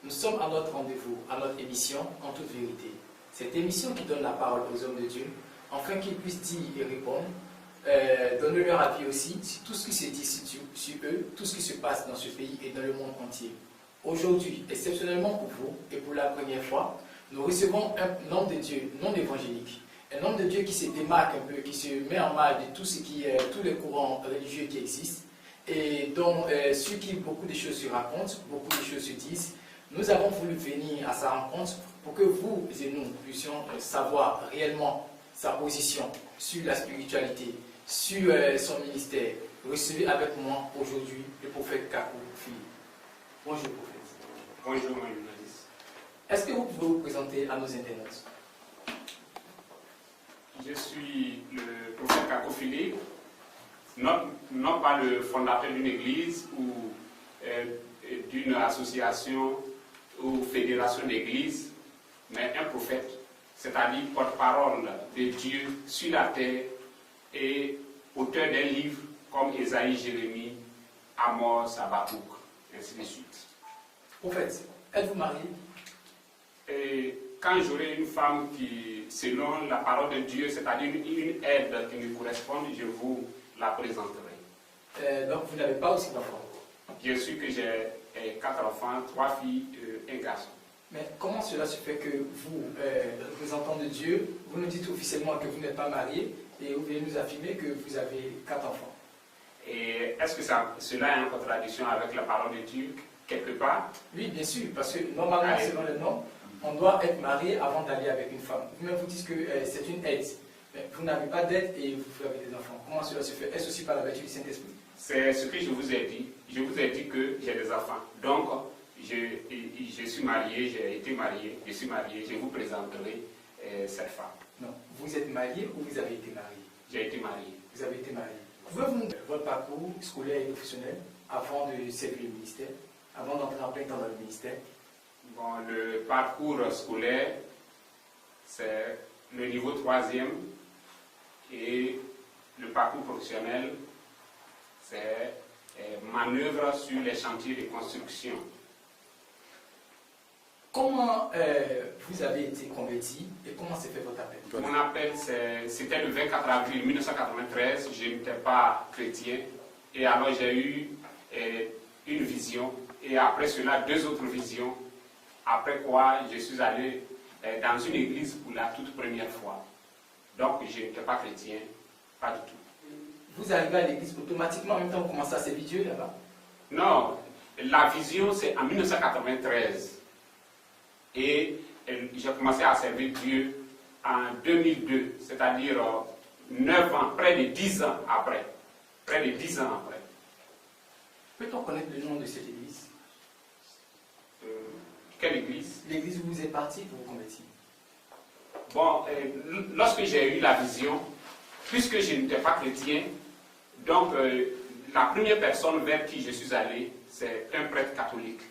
Nous sommes à notre rendez-vous, à notre émission En toute vérité. Cette émission qui donne la parole aux hommes de Dieu, afin qu'ils puissent dire et répondre, donner leur avis aussi sur tout ce qui se dit sur eux, tout ce qui se passe dans ce pays et dans le monde entier. Aujourd'hui, exceptionnellement pour vous et pour la première fois, nous recevons un homme de Dieu non évangélique, un homme de Dieu qui se démarque un peu, qui se met en mal de tout ce qui est, tous les courants religieux qui existent et dont sur qui beaucoup de choses se racontent, beaucoup de choses se disent. Nous avons voulu venir à sa rencontre pour que vous et nous puissions savoir réellement sa position sur la spiritualité, sur son ministère. Recevez avec moi aujourd'hui le prophète Kakou Philippe. Bonjour prophète. Bonjour mon journaliste. Est-ce que vous pouvez vous présenter à nos internautes? Je suis le prophète Kakou Philippe, non pas le fondateur d'une église ou d'une association ou fédération d'églises, mais un prophète, c'est-à-dire porte-parole de Dieu sur la terre et auteur d'un livre comme Ésaïe, Jérémie, Amos, Habakkuk, ainsi de suite. Prophète, êtes-vous marié? Et quand j'aurai une femme qui, selon la parole de Dieu, c'est-à-dire une aide qui me corresponde, je vous la présenterai. Donc vous n'avez pas aussi d'enfants? Bien sûr que j'ai 4 enfants, 3 filles, un garçon. Mais comment cela se fait que vous, représentant de Dieu, vous nous dites officiellement que vous n'êtes pas marié et vous venez nous affirmer que vous avez 4 enfants? Et est-ce que cela est en contradiction avec la parole de Dieu quelque part? Oui, bien sûr, parce que normalement, selon le nom, on doit être marié avant d'aller avec une femme. Vous-même vous dites que c'est une aide, mais vous n'avez pas d'aide et vous avez des enfants. Comment cela se fait? Est-ce aussi par la vertu du Saint-Esprit? C'est ce que je vous ai dit. Je vous ai dit que j'ai des enfants. Donc, je suis marié, j'ai été marié, je suis marié, je vous présenterai cette femme. Non, vous êtes marié ou vous avez été marié? J'ai été marié. Vous avez été marié. Pouvez-vous nous dire votre parcours scolaire et professionnel avant de servir le ministère, avant d'entrer en plein temps dans le ministère? Bon, le parcours scolaire, c'est le niveau 3e et le parcours professionnel, c'est manœuvre sur les chantiers de construction. Comment vous avez été converti et comment s'est fait votre appel? Mon appel, c'était le 24 avril 1993, je n'étais pas chrétien et alors j'ai eu une vision et après cela 2 autres visions, après quoi je suis allé dans une église pour la toute première fois. Donc je n'étais pas chrétien, pas du tout. Vous arrivez à l'église automatiquement en même temps que vous commencez à servir Dieu là-bas? Non, la vision c'est en 1993 et j'ai commencé à servir Dieu en 2002, c'est-à-dire 9 ans, près de 10 ans après. Près de 10 ans après. Peut-on connaître le nom de cette église? Quelle église? L'église où vous êtes parti pour vous convertir. Bon, lorsque j'ai eu la vision, puisque je n'étais pas chrétien, donc la première personne vers qui je suis allé, c'est un prêtre catholique.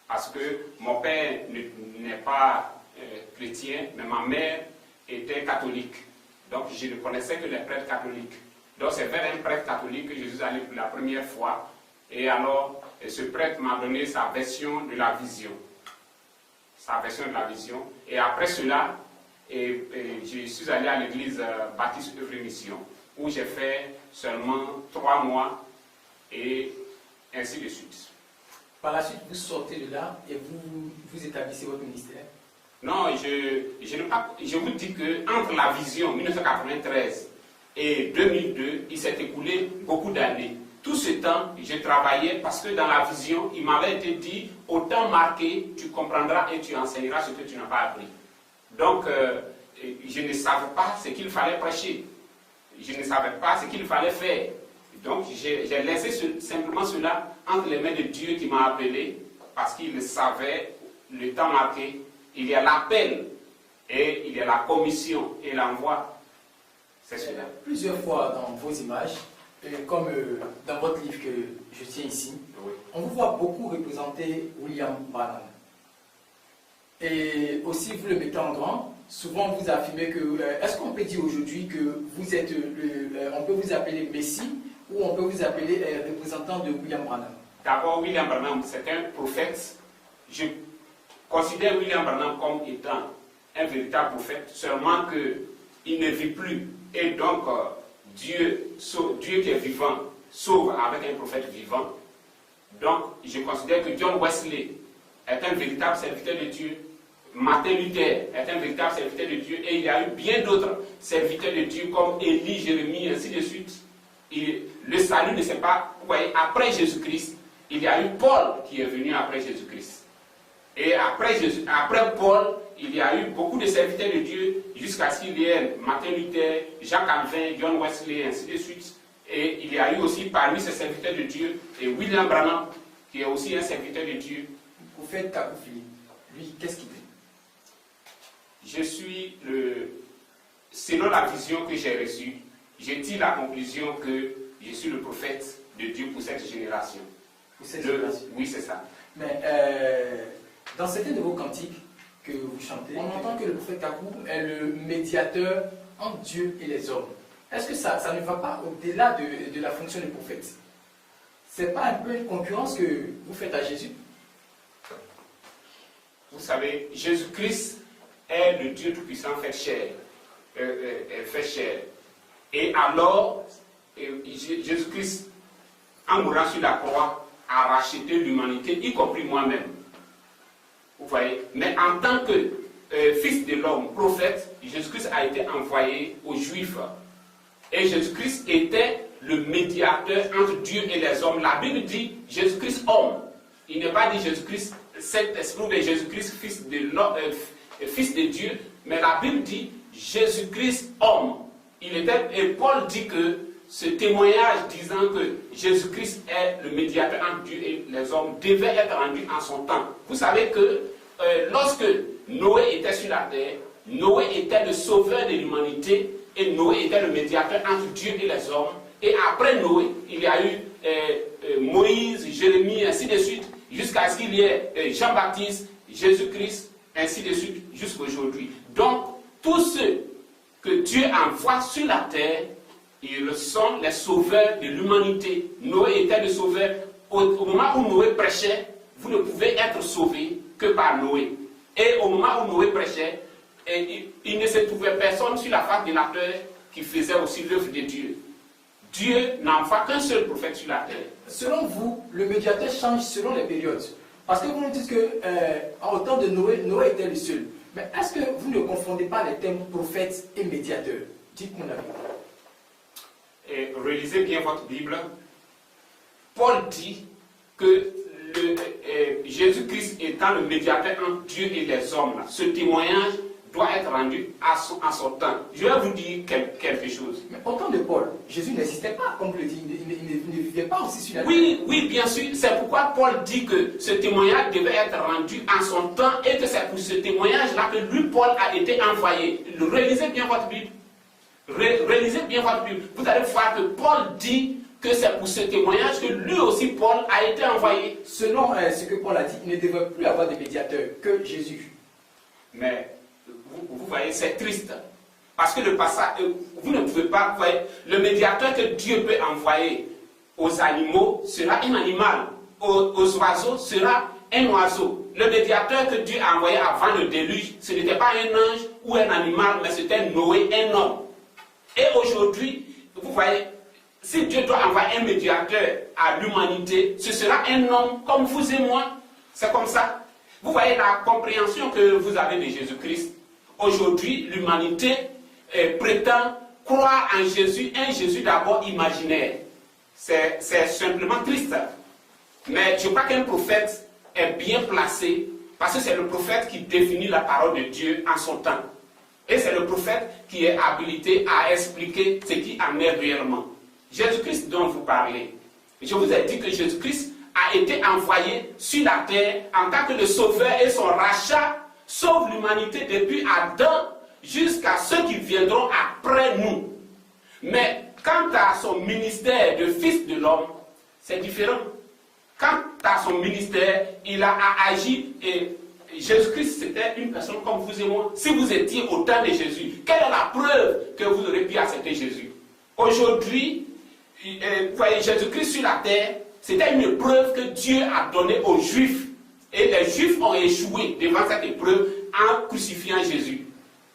Parce que mon père n'est pas chrétien, mais ma mère était catholique. Donc je ne connaissais que les prêtres catholiques. Donc c'est vers un prêtre catholique que je suis allé pour la première fois. Et alors, ce prêtre m'a donné sa version de la vision. Sa version de la vision. Et après cela, je suis allé à l'église Baptiste Œuvre et Mission, où j'ai fait seulement 3 mois, et ainsi de suite. Par la suite, vous sortez de là et vous établissez votre ministère? Non, je vous dis qu'entre la vision 1993 et 2002, il s'est écoulé beaucoup d'années. Tout ce temps, je travaillais parce que dans la vision, il m'avait été dit, au temps marqué, tu comprendras et tu enseigneras ce que tu n'as pas appris. Donc, je ne savais pas ce qu'il fallait prêcher. Je ne savais pas ce qu'il fallait faire. Donc, j'ai laissé simplement cela entre les mains de Dieu qui m'a appelé, parce qu'il savait le temps marqué. Il y a l'appel et il y a la commission et l'envoi. C'est cela. Plusieurs fois dans vos images, comme dans votre livre que je tiens ici, Oui. on vous voit beaucoup représenter William Branham. Et aussi, vous le mettez en grand. Souvent, vous affirmez que... Est-ce qu'on peut dire aujourd'hui que vous êtes on peut vous appeler Messie ou on peut vous appeler représentant de William Branham? D'abord, William Branham, c'est un prophète. considère William Branham comme étant un véritable prophète, seulement qu'il ne vit plus. Et donc, Dieu qui est vivant sauve avec un prophète vivant. Donc, je considère que John Wesley est un véritable serviteur de Dieu. Martin Luther est un véritable serviteur de Dieu. Et il y a eu bien d'autres serviteurs de Dieu comme Élie, Jérémie, ainsi de suite. Et le salut ne s'est pas... Vous voyez, après Jésus-Christ, il y a eu Paul qui est venu après Jésus-Christ. Et après Paul, il y a eu beaucoup de serviteurs de Dieu jusqu'à ce qu'il y ait Martin Luther, Jacques Calvin, John Wesley, ainsi de suite. Et il y a eu aussi parmi ces serviteurs de Dieu et William Branham, qui est aussi un serviteur de Dieu. Vous faites Kakou Philippe. Lui, qu'est-ce qu'il dit? Je suis selon la vision que j'ai reçue, j'ai tiré la conclusion que je suis le prophète de Dieu pour cette génération. Pour cette génération? Oui, c'est ça. Mais dans certains de vos cantiques que vous chantez, on entend que le prophète Kakou est le médiateur entre Dieu et les hommes. Est-ce que ça ne va pas au-delà de la fonction du prophète? C'est pas un peu une concurrence que vous faites à Jésus? Vous savez, Jésus-Christ est le Dieu Tout-Puissant fait chair. Et alors, Jésus-Christ, en mourant sur la croix, a racheté l'humanité, y compris moi-même. Vous voyez? Mais en tant que fils de l'homme, prophète, Jésus-Christ a été envoyé aux Juifs. Et Jésus-Christ était le médiateur entre Dieu et les hommes. La Bible dit Jésus-Christ homme. Il n'est pas dit Jésus-Christ Saint-Esprit de Jésus-Christ fils de Dieu, mais la Bible dit Jésus-Christ homme. Et Paul dit que ce témoignage disant que Jésus-Christ est le médiateur entre Dieu et les hommes devait être rendu en son temps. Vous savez que lorsque Noé était sur la terre, Noé était le sauveur de l'humanité et Noé était le médiateur entre Dieu et les hommes. Et après Noé, il y a eu Moïse, Jérémie, ainsi de suite, jusqu'à ce qu'il y ait Jean-Baptiste, Jésus-Christ, ainsi de suite, jusqu'à aujourd'hui. Donc, tous ceux que Dieu envoie sur la terre, ils sont les sauveurs de l'humanité. Noé était le sauveur. Au moment où Noé prêchait, vous ne pouvez être sauvé que par Noé. Et au moment où Noé prêchait, il ne se trouvait personne sur la face de la terre qui faisait aussi l'œuvre de Dieu. Dieu n'envoie qu'un seul prophète sur la terre. Selon vous, le médiateur change selon les périodes. Parce que vous nous dites qu'au temps de Noé, Noé était le seul. Mais est-ce que vous ne confondez pas les termes prophète et médiateur? Dites-moi la vérité. Relisez bien votre Bible. Paul dit que Jésus-Christ étant le médiateur entre Dieu et les hommes, ce témoignage doit être rendu à son temps. Je vais vous dire quelque chose. Mais au temps de Paul, Jésus n'existait pas, comme vous le dites, il ne vivait pas aussi sur la terre. Oui, bien sûr. C'est pourquoi Paul dit que ce témoignage devait être rendu en son temps et que c'est pour ce témoignage-là que lui, Paul, a été envoyé. Relisez bien votre Bible. Relisez bien votre Bible. Vous allez voir que Paul dit que c'est pour ce témoignage que lui aussi, Paul, a été envoyé. Selon ce que Paul a dit, il ne devait plus avoir de médiateur que Jésus. Mais vous voyez, c'est triste. Parce que le passage, vous ne pouvez pas, vous voyez, le médiateur que Dieu peut envoyer aux animaux sera un animal. Aux oiseaux sera un oiseau. Le médiateur que Dieu a envoyé avant le déluge, ce n'était pas un ange ou un animal, mais c'était Noé, un homme. Et aujourd'hui, vous voyez, si Dieu doit envoyer un médiateur à l'humanité, ce sera un homme comme vous et moi. C'est comme ça. Vous voyez la compréhension que vous avez de Jésus-Christ. Aujourd'hui, l'humanité prétend croire en Jésus, un Jésus d'abord imaginaire. C'est simplement triste. Mais je crois qu'un prophète est bien placé parce que c'est le prophète qui définit la parole de Dieu en son temps. Et c'est le prophète qui est habilité à expliquer ce qui en est réellement. Jésus-Christ dont vous parlez. Je vous ai dit que Jésus-Christ a été envoyé sur la terre en tant que le sauveur et son rachat sauve l'humanité depuis Adam jusqu'à ceux qui viendront après nous. Mais quant à son ministère de fils de l'homme, c'est différent. Quant à son ministère, il a agi et Jésus-Christ c'était une personne comme vous et moi. Si vous étiez au temps de Jésus, quelle est la preuve que vous aurez pu accepter Jésus? Aujourd'hui, vous voyez, Jésus-Christ sur la terre, c'était une preuve que Dieu a donnée aux Juifs Et les Juifs ont échoué devant cette épreuve en crucifiant Jésus.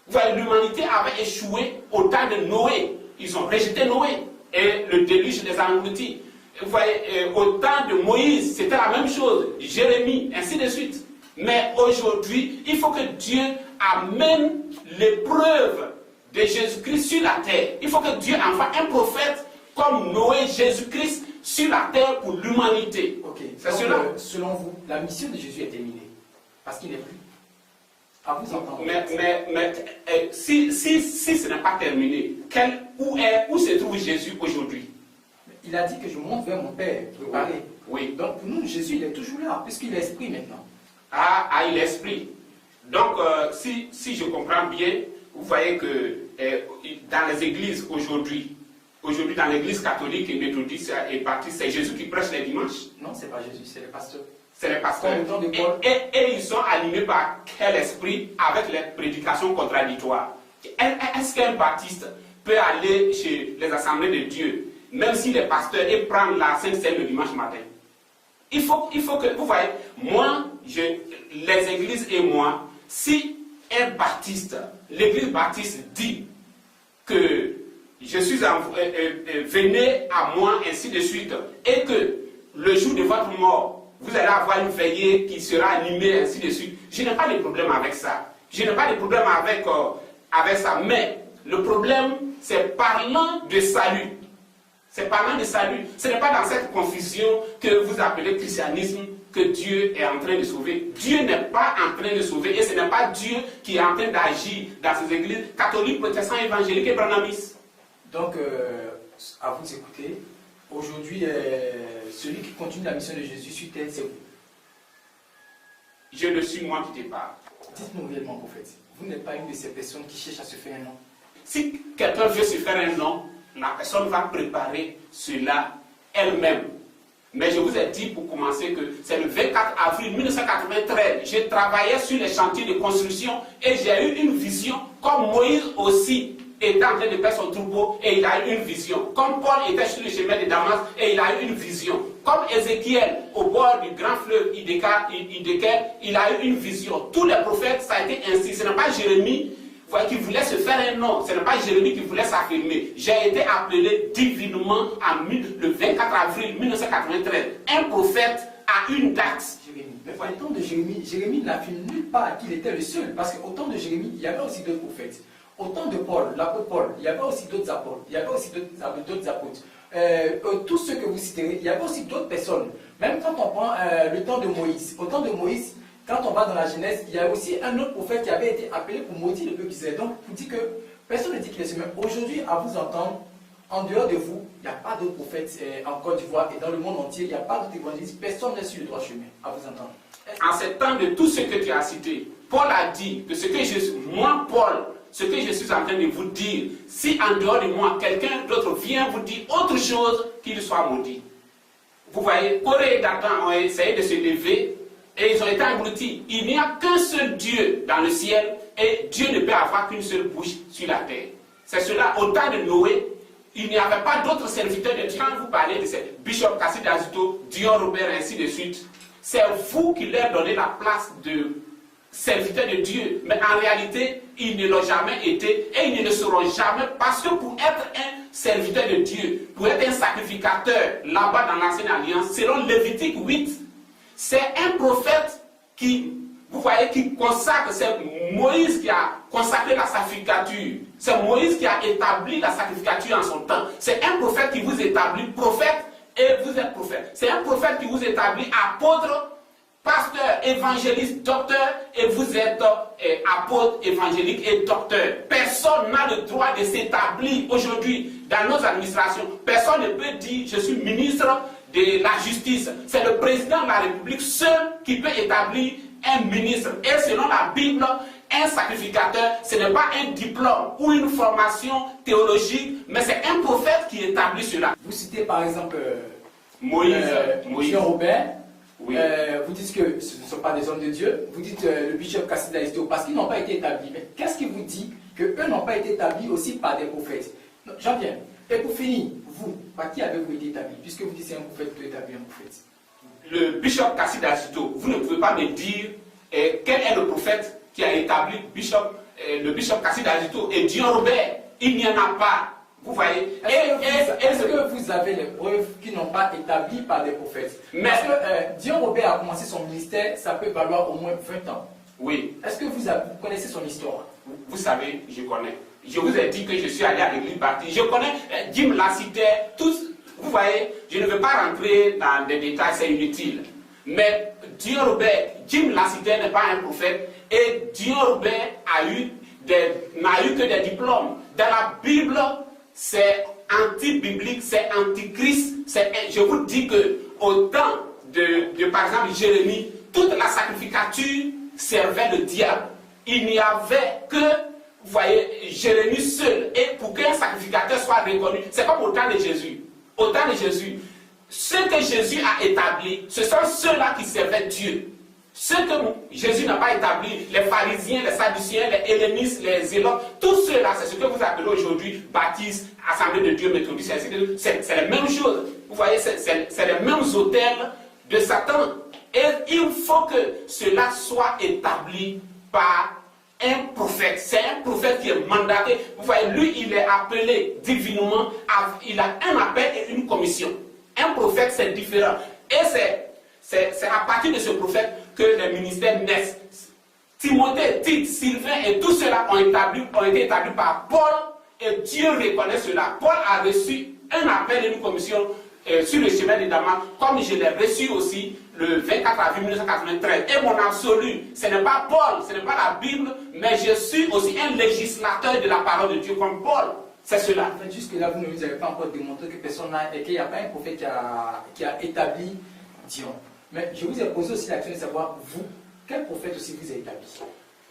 Vous voyez, l'humanité avait échoué au temps de Noé. Ils ont rejeté Noé et le déluge les a engloutis. Vous voyez, au temps de Moïse, c'était la même chose. Jérémie, ainsi de suite. Mais aujourd'hui, il faut que Dieu amène l'épreuve de Jésus-Christ sur la terre. Il faut que Dieu envoie un prophète comme Noé, Jésus-Christ, sur la terre pour l'humanité. Ok. C'est Donc, cela. selon vous, la mission de Jésus est terminée. Parce qu'il n'est plus. À vous entendre. Mais si ce n'est pas terminé, où se trouve Jésus aujourd'hui? Il a dit que je monte vers mon Père, préparé. Oui. Donc pour nous, Jésus, il est toujours là, puisqu'il est esprit maintenant. Il est esprit. Donc, si je comprends bien, vous voyez que dans les églises aujourd'hui, dans l'église catholique et méthodiste et baptiste, c'est Jésus qui prêche les dimanches? Non, c'est pas Jésus, c'est les pasteurs. C'est les pasteurs. Et ils sont animés par quel esprit avec les prédications contradictoires? Est-ce qu'un baptiste peut aller chez les assemblées de Dieu, même s'il est pasteur, et prendre la Sainte Seine le dimanche matin? Il faut que, vous voyez, moi, les églises et moi, si un baptiste, l'église baptiste dit que je suis venez à moi, ainsi de suite, et que le jour de votre mort, vous allez avoir une veillée qui sera animée, ainsi de suite. Je n'ai pas de problème avec ça. Je n'ai pas de problème avec ça. Mais le problème, c'est parlant de salut. C'est parlant de salut. Ce n'est pas dans cette confusion que vous appelez christianisme que Dieu est en train de sauver. Dieu n'est pas en train de sauver et ce n'est pas Dieu qui est en train d'agir dans ces églises catholiques, protestants, évangéliques et branhamistes. Donc, à vous écouter, aujourd'hui, celui qui continue la mission de Jésus sur terre, c'est vous. Je le suis, moi qui te parle. Dites-nous réellement, prophète, vous n'êtes pas une de ces personnes qui cherchent à se faire un nom. Si quelqu'un veut se faire un nom, la personne va préparer cela elle-même. Mais je vous ai dit pour commencer que c'est le 24 avril 1993. J'ai travaillé sur les chantiers de construction et j'ai eu une vision, comme Moïse aussi était en train de faire son troupeau et il a eu une vision. Comme Paul était sur le chemin de Damas et il a eu une vision. Comme Ézéchiel au bord du grand fleuve Idéker, il a eu une vision. Tous les prophètes, ça a été ainsi. Ce n'est pas Jérémie qui voulait se faire un nom. Ce n'est pas Jérémie qui voulait s'affirmer. J'ai été appelé divinement le 24 avril 1993. Un prophète a une date. Jérémie. Mais au temps de Jérémie n'affirme nulle part qu'il était le seul. Parce qu'au temps de Jérémie, il y avait aussi d'autres prophètes. Au temps de Paul, l'apôtre Paul, il y avait aussi d'autres apôtres. Il y avait aussi d'autres apôtres. Tous ceux que vous citerez, il y avait aussi d'autres personnes. Même quand on prend le temps de Moïse. Au temps de Moïse, quand on va dans la Genèse, il y a aussi un autre prophète qui avait été appelé pour maudire le peuple d'Israël. Donc, vous dites que personne ne dit qu'il est seul. Aujourd'hui, à vous entendre, en dehors de vous, il n'y a pas d'autres prophètes en Côte d'Ivoire et dans le monde entier, il n'y a pas d'autres évangélistes. Personne n'est sur le droit chemin. À vous entendre. En ce temps de tout ce que tu as cité, Paul a dit que ce que je suis en train de vous dire, si en dehors de moi, quelqu'un d'autre vient vous dire autre chose, qu'il soit maudit. Vous voyez, Corée et Dathan ont essayé de se lever et ils ont été engloutis. Il n'y a qu'un seul Dieu dans le ciel et Dieu ne peut avoir qu'une seule bouche sur la terre. C'est cela, au temps de Noé, il n'y avait pas d'autres serviteurs de Dieu. Quand vous parlez de ces Bishop Cassidy Azuto, Dion Robert, ainsi de suite, c'est vous qui leur donnez la place de serviteurs de Dieu. Mais en réalité, ils ne l'ont jamais été et ils ne le seront jamais parce que pour être un serviteur de Dieu, pour être un sacrificateur là-bas dans l'ancienne alliance, selon Lévitique 8, c'est un prophète qui, vous voyez, qui consacre, c'est Moïse qui a consacré la sacrificature. C'est Moïse qui a établi la sacrificature en son temps. C'est un prophète qui vous établit prophète et vous êtes prophète. C'est un prophète qui vous établit apôtre, pasteur, évangéliste, docteur, et vous êtes apôtre, évangélique et docteur. Personne n'a le droit de s'établir aujourd'hui dans nos administrations. Personne ne peut dire je suis ministre de la justice. C'est le président de la République seul qui peut établir un ministre. Et selon la Bible, un sacrificateur, ce n'est pas un diplôme ou une formation théologique, mais c'est un prophète qui établit cela. Vous citez par exemple Moïse. Robert. Oui. Vous dites que ce ne sont pas des hommes de Dieu. Vous dites le bishop Cassidy Azuto parce qu'ils n'ont pas été établis. Mais qu'est-ce qui vous dit qu'eux n'ont pas été établis aussi par des prophètes? J'en viens. Et pour finir, vous, par qui avez-vous été établi? Puisque vous dites que c'est un prophète qui peut établir un prophète. le bishop Kassi d'Azito, vous ne pouvez pas me dire quel est le prophète qui a établi le bishop Kassi d'Azito et Dion Robert. Il n'y en a pas. Vous voyez. Est-ce que vous avez les preuves qui n'ont pas établies par des prophètes? Parce que Dion Robert a commencé son ministère, ça peut valoir au moins 20 ans. Oui. Est-ce que vous connaissez son histoire? Vous savez, je connais. Je vous ai dit que je suis allé à l'église baptiste. Je connais, Jim la citait, tous. Vous voyez, je ne veux pas rentrer dans des détails, c'est inutile. Mais Dion Robert, Jim la citait n'est pas un prophète. Et Dion Robert n'a eu que des diplômes. Dans la Bible, c'est anti-biblique, c'est antichrist. Je vous dis que au temps de par exemple, Jérémie, toute la sacrificature servait le diable. Il n'y avait que, vous voyez, Jérémie seul. Et pour qu'un sacrificateur soit reconnu, c'est comme au temps de Jésus. Au temps de Jésus, ce que Jésus a établi, ce sont ceux-là qui servaient Dieu. Ce que Jésus n'a pas établi, les pharisiens, les sadduciens, les hellénistes, les zélotes, tous ceux-là, c'est ce que vous appelez aujourd'hui baptistes, Assemblée de Dieu, méthodistes, c'est les mêmes choses. Vous voyez, c'est les mêmes autels de Satan. Et il faut que cela soit établi par un prophète. C'est un prophète qui est mandaté. Vous voyez, lui, il est appelé divinement. Il a un appel et une commission. Un prophète, c'est différent. Et c'est à partir de ce prophète que les ministères naissent. Timothée, Tite, Sylvain et tout cela ont été établis par Paul. Et Dieu reconnaît cela. Paul a reçu un appel et une commission sur le chemin de Damas, comme je l'ai reçu aussi le 24 avril 1993. Et mon absolu, ce n'est pas Paul, ce n'est pas la Bible, mais je suis aussi un législateur de la parole de Dieu comme Paul. C'est cela. En fait, jusque-là, vous ne nous avez pas encore démontré que personne n'a, et qu'il n'y a pas un prophète qui a établi Dion. Mais je vous ai posé aussi la question de savoir, vous, quel prophète aussi vous avez établi?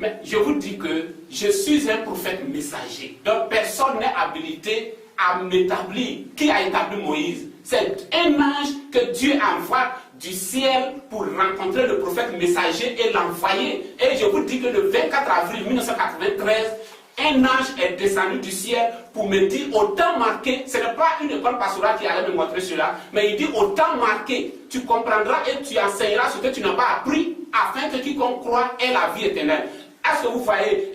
Mais je vous dis que je suis un prophète messager. Donc personne n'est habilité à m'établir. Qui a établi Moïse? C'est un ange que Dieu envoie du ciel pour rencontrer le prophète messager et l'envoyer. Et je vous dis que le 24 avril 1993, un ange est descendu du ciel pour me dire au temps marqué, ce n'est pas une école pastorale qui allait me montrer cela, mais il dit au temps marqué, tu comprendras et tu enseigneras ce que tu n'as pas appris, afin que quiconque croit ait la vie éternelle. Est-ce que vous voyez,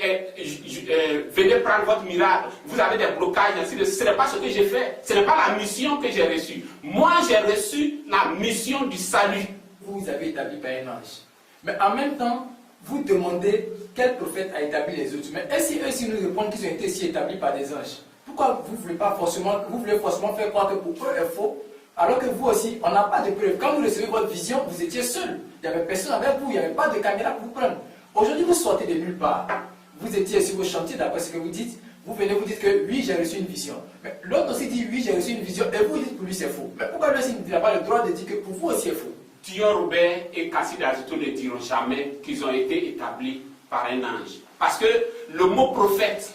venez prendre votre miracle, vous avez des blocages, ainsi de suite. Ce n'est pas ce que j'ai fait, ce n'est pas la mission que j'ai reçue. Moi, j'ai reçu la mission du salut. Vous avez établi par un ange. Mais en même temps, vous demandez quel prophète a établi les autres. Mais est-ce qu'ils nous répondent qu'ils ont été si établis par des anges? Pourquoi vous voulez forcément faire croire que pour eux est faux, alors que vous aussi, on n'a pas de preuves. Quand vous recevez votre vision, vous étiez seul. Il n'y avait personne avec vous, il n'y avait pas de caméra pour vous prendre. Aujourd'hui, vous sortez de nulle part. Vous étiez sur vos chantiers, d'après ce que vous dites. Vous venez vous dites que oui, j'ai reçu une vision. Mais l'autre aussi dit oui, j'ai reçu une vision. Et vous dites pour lui c'est faux. Mais pourquoi lui aussi n'a pas le droit de dire que pour vous aussi c'est faux? Dion Robert et Kassi d'Azito ne diront jamais qu'ils ont été établis par un ange. Parce que le mot prophète,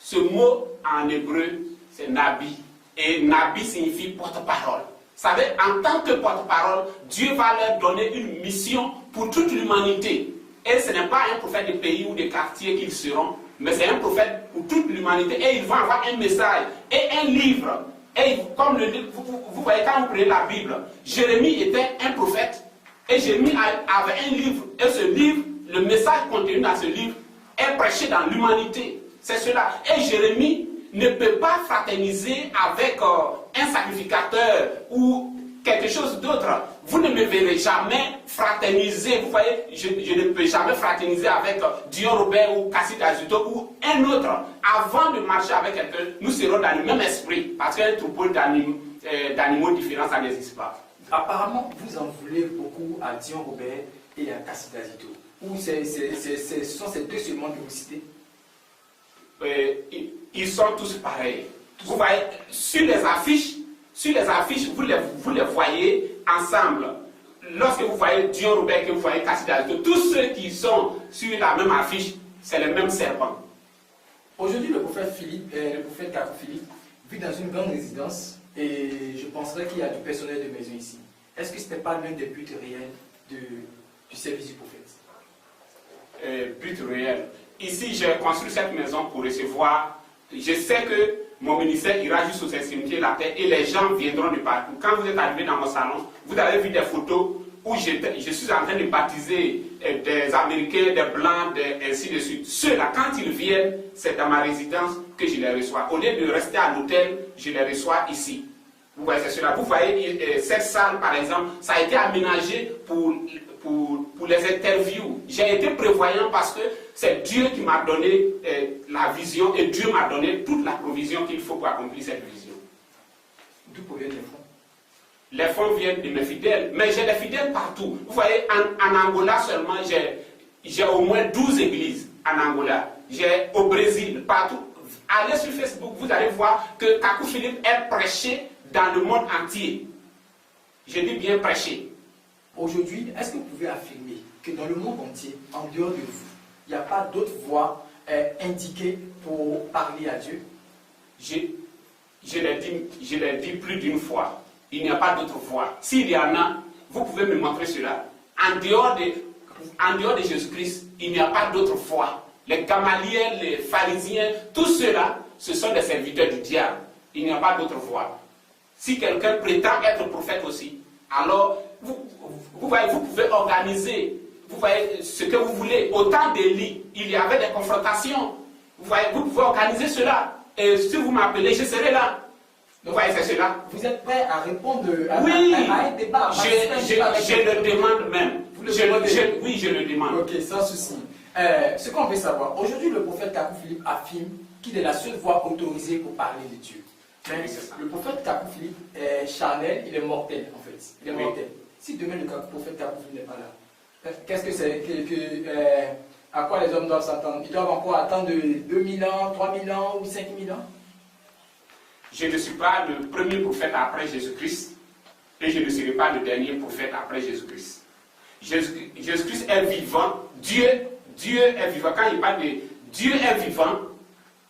ce mot en hébreu, c'est Nabi. Et Nabi signifie porte-parole. Vous savez, en tant que porte-parole, Dieu va leur donner une mission pour toute l'humanité. Et ce n'est pas un prophète de pays ou de quartier qu'ils seront, mais c'est un prophète pour toute l'humanité. Et ils vont avoir un message et un livre. Et comme vous voyez, quand vous prenez la Bible, Jérémie était un prophète. Et Jérémie avait un livre. Et ce livre, le message contenu dans ce livre, est prêché dans l'humanité. C'est cela. Et Jérémie ne peut pas fraterniser avec un sacrificateur ou quelque chose d'autre. Vous ne me verrez jamais fraterniser. Vous voyez, je ne peux jamais fraterniser avec Dion Robert ou Kassi d'Azito ou un autre. Avant de marcher avec quelqu'un, nous serons dans le même esprit. Parce qu'un troupeau d'animaux différents, ça n'existe pas. Apparemment, vous en voulez beaucoup à Dion Robert et à Kassi d'Azito. Ou ce sont ces deux seulement que vous citez? Ils sont tous pareils. Vous voyez, sur les affiches, vous les voyez ensemble. Lorsque vous voyez Dion Robert, que vous voyez Kassi d'Azito, tous ceux qui sont sur la même affiche, c'est le même serpent. Aujourd'hui, le prophète Kakou Philippe vit dans une grande résidence et je penserais qu'il y a du personnel de maison ici. Est-ce que ce n'était pas l'un des buts réels du service du prophète? But réel. Ici, j'ai construit cette maison pour recevoir. Je sais que mon ministère ira jusqu'aux extrémités de la terre et les gens viendront de partout. Quand vous êtes arrivé dans mon salon, vous avez vu des photos où je suis en train de baptiser des Américains, des Blancs, ainsi de suite. Ceux-là, quand ils viennent, c'est dans ma résidence que je les reçois. Au lieu de rester à l'hôtel, je les reçois ici. Vous voyez, c'est cela. Vous voyez, cette salle, par exemple, ça a été aménagé pour les interviews. J'ai été prévoyant parce que c'est Dieu qui m'a donné la vision et Dieu m'a donné toute la provision qu'il faut pour accomplir cette vision. D'où proviennent les fonds? Les fonds viennent de mes fidèles, mais j'ai des fidèles partout. Vous voyez, en Angola seulement, j'ai au moins 12 églises en Angola. J'ai au Brésil, partout. Allez sur Facebook, vous allez voir que Kakou Philippe est prêché dans le monde entier. Je dis bien prêché. Aujourd'hui, est-ce que vous pouvez affirmer que dans le monde entier, en dehors de vous, il n'y a pas d'autres voies indiquées pour parler à Dieu? Je l'ai dit plus d'une fois. Il n'y a pas d'autre voie. S'il y en a, vous pouvez me montrer cela. En dehors de Jésus-Christ, il n'y a pas d'autre voie. Les Gamaliels, les pharisiens, tous ceux-là, ce sont des serviteurs du diable. Il n'y a pas d'autre voie. Si quelqu'un prétend être prophète aussi, alors vous voyez, vous pouvez organiser, vous voyez ce que vous voulez. Au temps d'Élie, il y avait des confrontations. Vous voyez, vous pouvez organiser cela. Et si vous m'appelez, je serai là. Vous voyez, c'est cela. Vous êtes prêt à répondre à un débat? Je le demande même. Oui, je le demande. Ok, sans souci. Ce qu'on veut savoir, aujourd'hui, le prophète Kakou Philippe affirme qu'il est la seule voie autorisée pour parler de Dieu. Mais le prophète Kakou Philippe est charnel, il est mortel en fait. Il est mortel. Si demain le prophète Kakou Philippe n'est pas là, qu'est-ce que c'est à quoi les hommes doivent s'attendre? Ils doivent encore attendre 2000 ans, 3000 ans ou 5000 ans? Je ne suis pas le premier prophète après Jésus-Christ et je ne serai pas le dernier prophète après Jésus-Christ. Jésus-Christ est vivant, Dieu est vivant. Quand il parle de Dieu est vivant,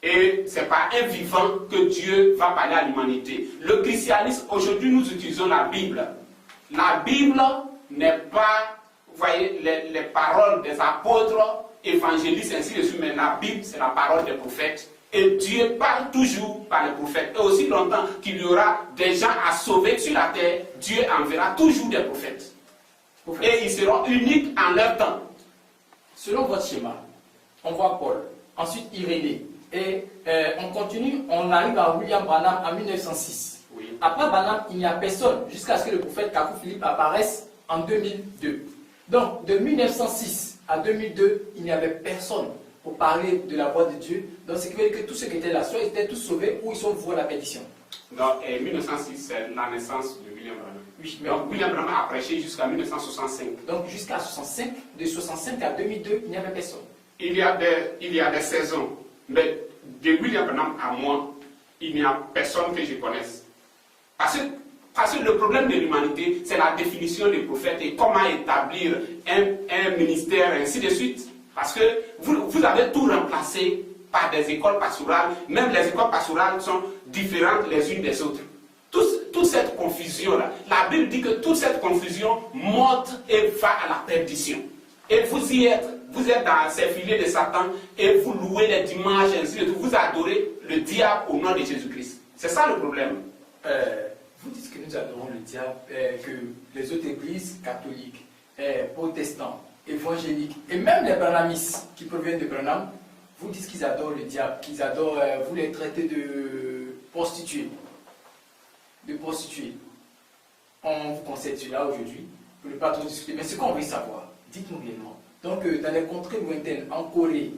et c'est par un vivant que Dieu va parler à l'humanité. Le christianisme, aujourd'hui, nous utilisons la Bible. La Bible n'est pas, vous voyez, les paroles des apôtres, évangélistes, ainsi de suite, mais la Bible, c'est la parole des prophètes. Et Dieu parle toujours par les prophètes. Et aussi longtemps qu'il y aura des gens à sauver sur la terre, Dieu enverra toujours des prophètes. Et ils seront uniques en leur temps. Selon votre schéma, on voit Paul, ensuite Irénée, et on continue, on arrive à William Branham en 1906. Oui. Après Branham, il n'y a personne, jusqu'à ce que le prophète Kakou Philippe apparaisse en 2002. Donc, de 1906 à 2002, il n'y avait personne pour parler de la voix de Dieu. Donc, ce qui veut dire que tous ceux qui étaient là, soit ils étaient tous sauvés, ou ils sont voués à la perdition. Donc, 1906, c'est la naissance de William Branham. Oui, mais donc, William Branham a prêché jusqu'à 1965. Donc, jusqu'à 65, de 65 à 2002, il n'y avait personne. Il y a des saisons, mais de William Branham à moi, il n'y a personne que je connaisse. Parce que le problème de l'humanité, c'est la définition des prophètes et comment établir un ministère, ainsi de suite. Parce que vous avez tout remplacé par des écoles pastorales. Même les écoles pastorales sont différentes les unes des autres. Toute cette confusion-là, la Bible dit que toute cette confusion monte et va à la perdition. Et vous y êtes, vous êtes dans ces filets de Satan et vous louez les dimanches, ainsi de suite. Vous adorez le diable au nom de Jésus-Christ. C'est ça le problème. Vous dites que nous adorons le diable, que les autres églises catholiques, protestants, évangéliques, et même les branhamistes qui proviennent de Branham, vous dites qu'ils adorent le diable, qu'ils adorent, vous les traitez de prostituées. On vous conseille cela aujourd'hui, pour ne pas trop discuter, mais ce qu'on veut savoir, dites-nous réellement. Donc, dans les contrées lointaines, en Corée,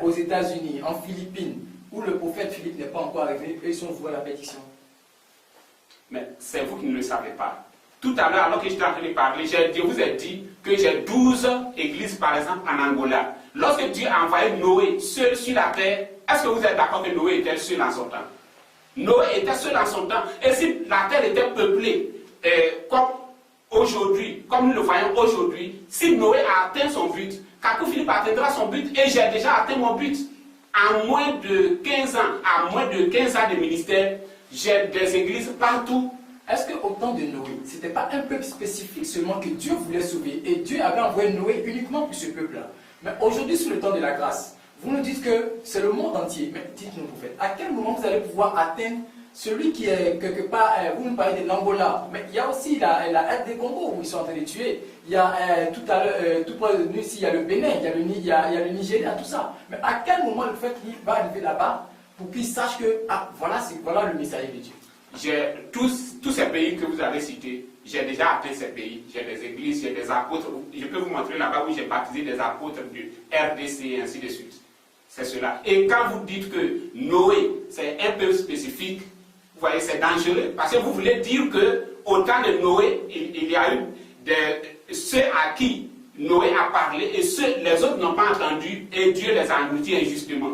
aux États-Unis, en Philippines, où le prophète Philippe n'est pas encore arrivé, eux, ils sont voués à la perdition. Mais c'est vous qui ne le savez pas. Tout à l'heure, alors que j'étais en train de parler, je vous ai dit que j'ai 12 églises, par exemple, en Angola. Lorsque Dieu a envoyé Noé seul sur la terre, est-ce que vous êtes d'accord que Noé était seul en son temps? Noé était seul en son temps. Et si la terre était peuplée, comme aujourd'hui, comme nous le voyons aujourd'hui, si Noé a atteint son but, Kakou Philippe atteindra son but, et j'ai déjà atteint mon but. En moins de 15 ans de ministère, j'ai des églises partout. Est-ce qu'au temps de Noé, ce n'était pas un peuple spécifique seulement que Dieu voulait sauver, et Dieu avait envoyé Noé uniquement pour ce peuple-là? Mais aujourd'hui, sous le temps de la grâce, vous nous dites que c'est le monde entier. Mais dites-nous, prophète, à quel moment vous allez pouvoir atteindre celui qui est quelque part, vous nous parlez de l'Angola, mais il y a aussi la RD Congo où ils sont en train de tuer. Il y a tout à l'heure, tout près de nous ici, il y a le Bénin, il y a le Nigeria, tout ça. Mais à quel moment le fait qu'il va arriver là-bas pour qu'il sache que, ah, voilà le message de Dieu? Tous ces pays que vous avez cités, j'ai déjà atteint ces pays. J'ai des églises, j'ai des apôtres. Je peux vous montrer là-bas où j'ai baptisé des apôtres de RDC et ainsi de suite. C'est cela. Et quand vous dites que Noé, c'est un peu spécifique, vous voyez, c'est dangereux. Parce que vous voulez dire que au temps de Noé, il y a eu ceux à qui Noé a parlé et les autres n'ont pas entendu et Dieu les a engloutis injustement.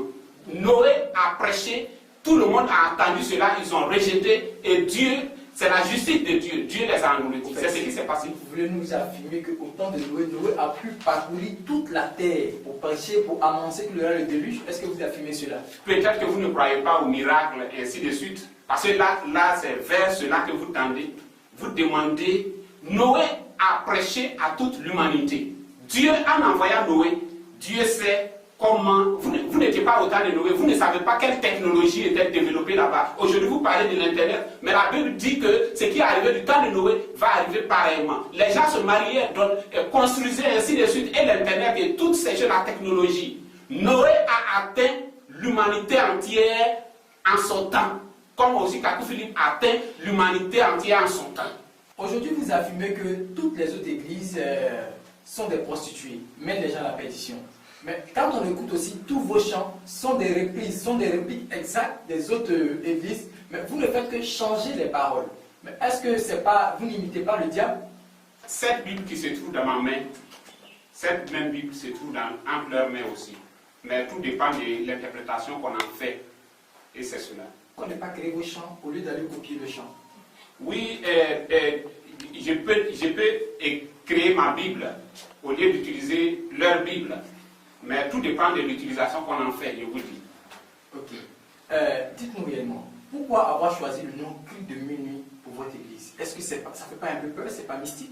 Noé a prêché, tout le monde a entendu cela, ils ont rejeté et Dieu, c'est la justice de Dieu, Dieu les a engloutis. C'est ce qui s'est passé. Vous voulez nous affirmer qu'au temps de Noé, Noé a pu parcourir toute la terre pour prêcher, pour annoncer qu'il y aura le déluge? Est-ce que vous affirmez cela? Peut-être que vous ne croyez pas au miracle et ainsi de suite. Parce que là c'est vers cela que vous tendez. Vous demandez, Noé a prêché à toute l'humanité. Dieu, en envoyant Noé, Dieu sait comment. Vous n'étiez pas au temps de Noé, vous ne savez pas quelle technologie était développée là-bas. Aujourd'hui, vous parlez de l'Internet, mais la Bible dit que ce qui est arrivé du temps de Noé va arriver pareillement. Les gens se mariaient, construisaient ainsi de suite, et l'Internet et toutes ces choses, la technologie. Noé a atteint l'humanité entière en son temps. Comme aussi Kakou Philippe atteint l'humanité entière en son temps. Aujourd'hui, vous affirmez que toutes les autres églises sont des prostituées, mènent les gens à la perdition. Mais quand on écoute aussi, tous vos chants sont des reprises, sont des répliques exactes des autres églises, mais vous ne faites que changer les paroles. Mais est-ce que c'est pas, vous n'imitez pas le diable? Cette Bible qui se trouve dans ma main, cette même Bible se trouve entre leurs mains aussi. Mais tout dépend de l'interprétation qu'on en fait. Et c'est cela. Qu'on n'ait pas créé vos chants au lieu d'aller copier le chant. Oui, je peux créer ma Bible au lieu d'utiliser leur Bible. Mais tout dépend de l'utilisation qu'on en fait, je vous dis. Ok. Dites-nous réellement, pourquoi avoir choisi le nom Cri de minuit pour votre église? Est-ce que ça ne fait pas un peu peur? C'est pas mystique?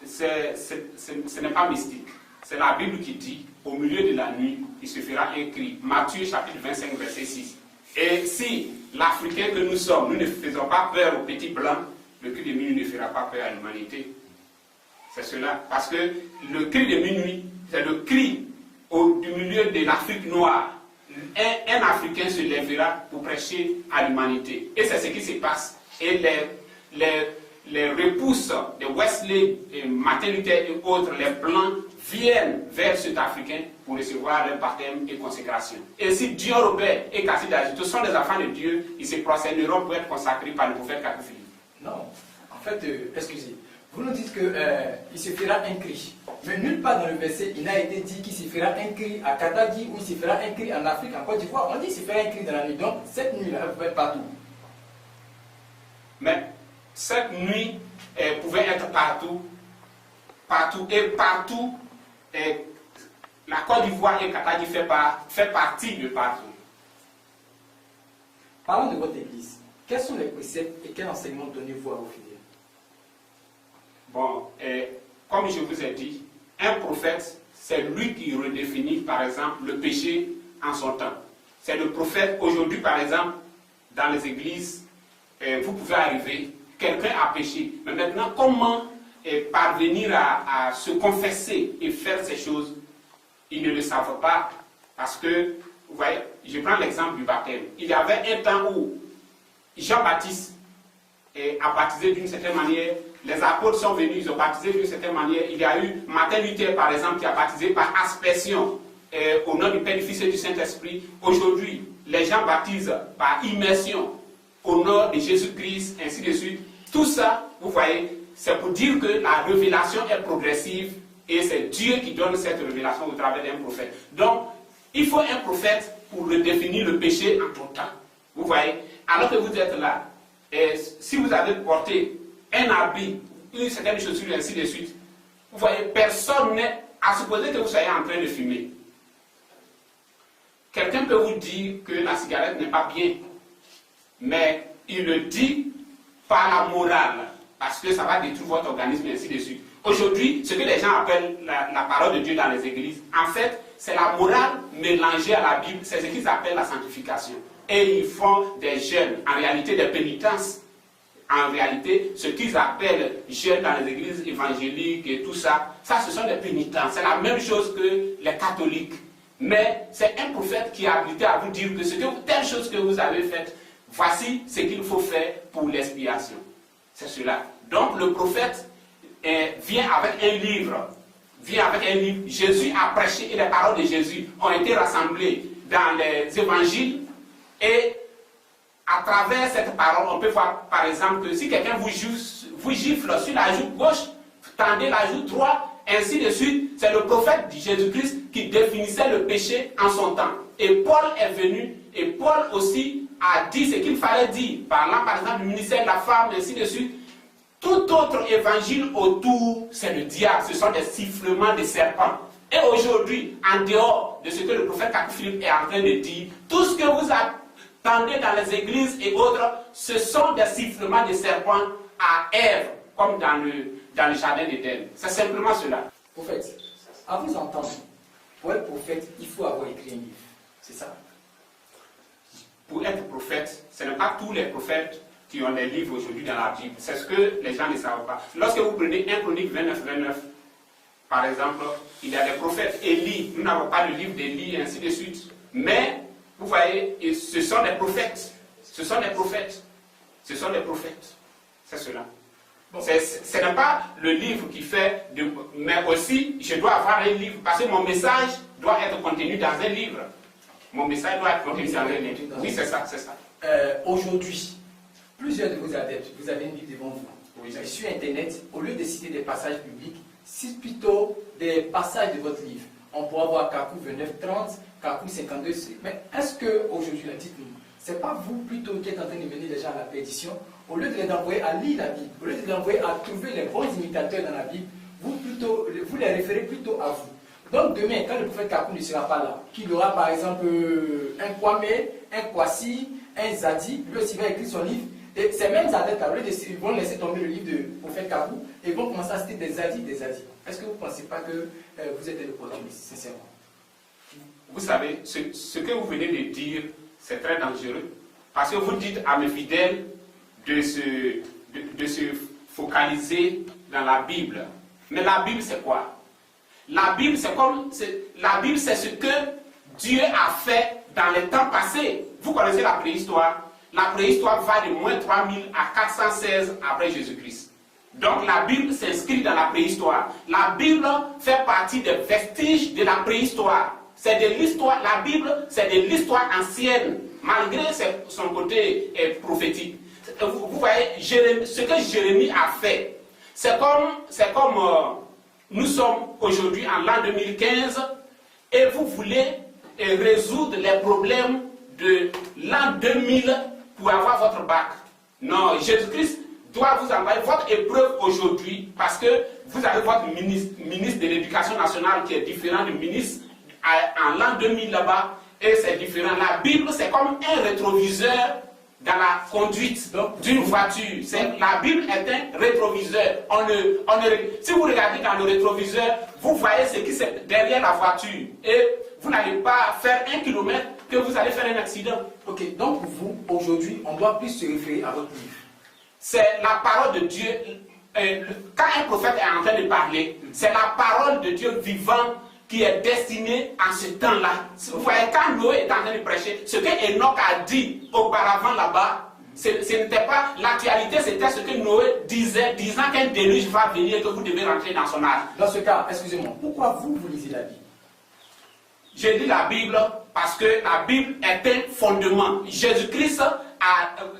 Ce n'est pas mystique. C'est la Bible qui dit, au milieu de la nuit, il se fera un cri. Matthieu chapitre 25, verset 6. Et si l'Africain que nous sommes, nous ne faisons pas peur aux petits blancs, le cri de minuit ne fera pas peur à l'humanité. C'est cela. Parce que le cri de minuit, c'est le cri du milieu de l'Afrique noire. Un Africain se lèvera pour prêcher à l'humanité. Et c'est ce qui se passe. Et les repousses de Wesley, Martin Luther et autres, les blancs, viennent vers cet Africain pour recevoir leur baptême et consécration. Et si Dieu Robert et Cassie d'Agito sont des enfants de Dieu, ils se prosterneront pour être consacrés par le prophète Kakou Philippe. Non, en fait, excusez, vous nous dites qu'il se fera un cri. Mais nulle part dans le verset, il n'a été dit qu'il se fera un cri à Katagi ou il se fera un cri en Afrique, en Côte d'Ivoire. On dit qu'il se fera un cri dans la nuit. Donc, cette nuit-là, elle pouvait être partout. Mais cette nuit pouvait être partout. Partout. Et partout, la Côte d'Ivoire et Katagi fait partie de partout. Parlons de votre église. Quels sont les préceptes et quels enseignements donnez-vous à vos fidèles? Bon, comme je vous ai dit, un prophète, c'est lui qui redéfinit, par exemple, le péché en son temps. C'est le prophète. Aujourd'hui, par exemple, dans les églises, vous pouvez arriver, quelqu'un a péché. Mais maintenant, comment parvenir à se confesser et faire ces choses? Ils ne le savent pas. Parce que, vous voyez, je prends l'exemple du baptême. Il y avait un temps où Jean-Baptiste a baptisé d'une certaine manière. Les apôtres sont venus, ils ont baptisé d'une certaine manière. Il y a eu Martin Luther, par exemple, qui a baptisé par aspersion au nom du Père, du Fils et du Saint-Esprit. Aujourd'hui, les gens baptisent par immersion au nom de Jésus-Christ, ainsi de suite. Tout ça, vous voyez, c'est pour dire que la révélation est progressive et c'est Dieu qui donne cette révélation au travers d'un prophète. Donc, il faut un prophète pour redéfinir le péché en tout temps. Vous voyez, alors que vous êtes là, et si vous avez porté un habit, une certaine chaussure, ainsi de suite, vous voyez, personne n'est à supposer que vous soyez en train de fumer. Quelqu'un peut vous dire que la cigarette n'est pas bien, mais il le dit par la morale, parce que ça va détruire votre organisme, ainsi de suite. Aujourd'hui, ce que les gens appellent la parole de Dieu dans les églises, en fait, c'est la morale mélangée à la Bible, c'est ce qu'ils appellent la sanctification. et ils font des jeûnes, en réalité des pénitences. En réalité, ce qu'ils appellent jeûnes dans les églises évangéliques et tout ça, ça ce sont des pénitences. C'est la même chose que les catholiques. Mais c'est un prophète qui a habilité à vous dire que telle chose que vous avez faite, voici ce qu'il faut faire pour l'expiation. C'est cela. Donc le prophète vient avec un livre. Jésus a prêché et les paroles de Jésus ont été rassemblées dans les évangiles. Et à travers cette parole, on peut voir par exemple que si quelqu'un vous gifle sur la joue gauche, tendez la joue droite, ainsi de suite. C'est le prophète de Jésus-Christ qui définissait le péché en son temps. Et Paul est venu, et Paul aussi a dit ce qu'il fallait dire, parlant par exemple du ministère de la femme, ainsi de suite. Tout autre évangile autour, c'est le diable, ce sont des sifflements de serpents. Et aujourd'hui, en dehors de ce que le prophète Philippe est en train de dire, tout ce que vous attendez dans les églises et autres, ce sont des sifflements de serpents à Ève, comme dans le jardin d'Éden. C'est simplement cela. Prophète, à vous entendre, pour être prophète, il faut avoir écrit un livre. C'est ça? Pour être prophète, ce n'est pas tous les prophètes qui ont des livres aujourd'hui dans la Bible. C'est ce que les gens ne savent pas. Lorsque vous prenez 1 Chronique 29, par exemple, il y a des prophètes. Élie, nous n'avons pas le livre d'Élie, et ainsi de suite. Mais, vous voyez, ce sont des prophètes. Ce sont des prophètes. Ce sont des prophètes. C'est cela. Bon. Ce n'est pas le livre qui fait, mais aussi, je dois avoir un livre, parce que mon message doit être contenu dans un livre. Mon message doit être contenu dans un livre. Oui, c'est ça, c'est ça. Aujourd'hui, plusieurs de vos adeptes, vous avez une Bible devant vous. Oui, sur Internet, au lieu de citer des passages bibliques, cite plutôt des passages de votre livre. On pourra voir Kakou 29-30, Kakou 52. Mais est-ce qu'aujourd'hui, dites-nous, c'est pas vous plutôt qui êtes en train de mener les gens à la perdition? Au lieu de les envoyer à lire la Bible, au lieu de les envoyer à trouver les bons imitateurs dans la Bible, vous les référez plutôt à vous. Donc demain, quand le prophète Kakou ne sera pas là, qu'il aura par exemple un Kwame, un Kwasi, un Zadi, lui aussi va écrire son livre, et ces mêmes adeptes-là, ils vont laisser tomber le livre de prophète Kakou et vont commencer à citer des Zadi, des Zadi. Est-ce que vous ne pensez pas que vous êtes des opportunistes, sincèrement? Vous savez, ce que vous venez de dire, c'est très dangereux, parce que vous dites à mes fidèles de se focaliser dans la Bible. Mais la Bible, c'est quoi? La Bible, c'est ce que Dieu a fait dans les temps passés. Vous connaissez la préhistoire. La préhistoire va de moins 3000 à 416 après Jésus-Christ. Donc la Bible s'inscrit dans la préhistoire. La Bible fait partie des vestiges de la préhistoire. C'est de l'histoire. La Bible, c'est de l'histoire ancienne, malgré son côté prophétique. Vous voyez, ce que Jérémie a fait, c'est comme nous sommes aujourd'hui en l'an 2015 et vous voulez résoudre les problèmes de l'an 2000 pour avoir votre bac. Non, Jésus-Christ doit vous envoyer votre épreuve aujourd'hui parce que vous avez votre ministre de l'Éducation nationale qui est différent du ministre en l'an 2000 là-bas et c'est différent. La Bible, c'est comme un rétroviseur dans la conduite d'une voiture. La Bible est un rétroviseur. Si vous regardez dans le rétroviseur, vous voyez ce qui est derrière la voiture. Et vous n'allez pas faire 1 kilomètre que vous allez faire un accident. Ok, donc vous, aujourd'hui, on doit plus se référer à votre livre. C'est la parole de Dieu. Quand un prophète est en train de parler, c'est la parole de Dieu vivant qui est destinée à ce temps-là. Vous voyez, quand Noé est en train de prêcher, ce que Enoch a dit auparavant là-bas, ce n'était pas l'actualité, c'était ce que Noé disait, disant qu'un déluge va venir et que vous devez rentrer dans son âge. Dans ce cas, excusez-moi, pourquoi vous lisez la Bible? Je lis la Bible parce que la Bible est un fondement. Jésus-Christ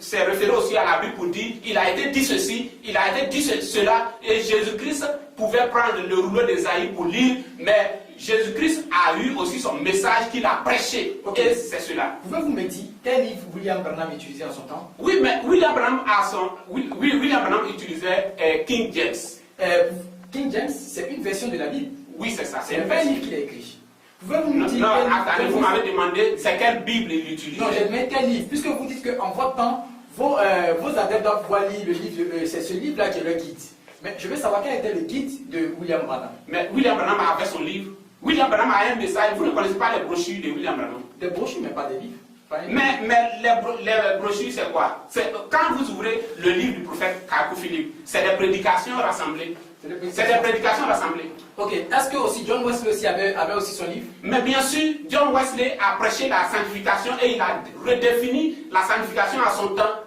s'est référé aussi à la Bible pour dire, il a été dit ceci, il a été dit cela, et Jésus-Christ pouvait prendre le rouleau d'Ésaïe pour lire, mais Jésus-Christ a eu aussi son message qu'il a prêché. Okay. Et c'est cela. Pouvez-vous me dire quel livre William Branham utilisait en son temps? Oui, mais William Branham utilisait King James. King James, c'est une version de la Bible. Oui, c'est ça. C'est un livre qu'il a écrit. Pouvez-vous me dire attendez, vous m'avez demandé c'est quel Bible il utilisait. Non, j'ai demandé quel livre. Puisque vous dites qu'en votre temps, vos adeptes doivent pouvoir lire le livre, c'est ce livre-là qui est le guide. Mais je veux savoir quel était le guide de William Branham. Mais William Branham avait son livre. William Branham a un message. Vous ne connaissez pas les brochures de William Branham? Des brochures, mais pas des livres. Mais les brochures, c'est quoi? Quand vous ouvrez le livre du prophète Kakou Philippe, c'est des prédications rassemblées. C'est des prédications rassemblées. Ok. Est-ce que aussi John Wesley aussi avait aussi son livre? Mais bien sûr, John Wesley a prêché la sanctification et il a redéfini la sanctification à son temps.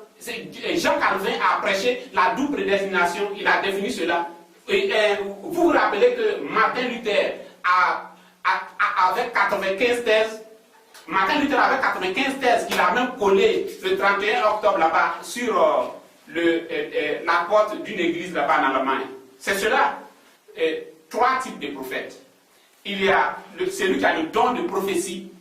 Jean Calvin a prêché la double prédestination, il a défini cela. Et, vous vous rappelez que Martin Luther avait 95 thèses. Martin Luther avait 95 thèses qu'il a même collées le 31 octobre là-bas sur la porte d'une église là-bas en Allemagne. C'est cela. Trois types de prophètes. Il y a celui qui a le don de prophétie.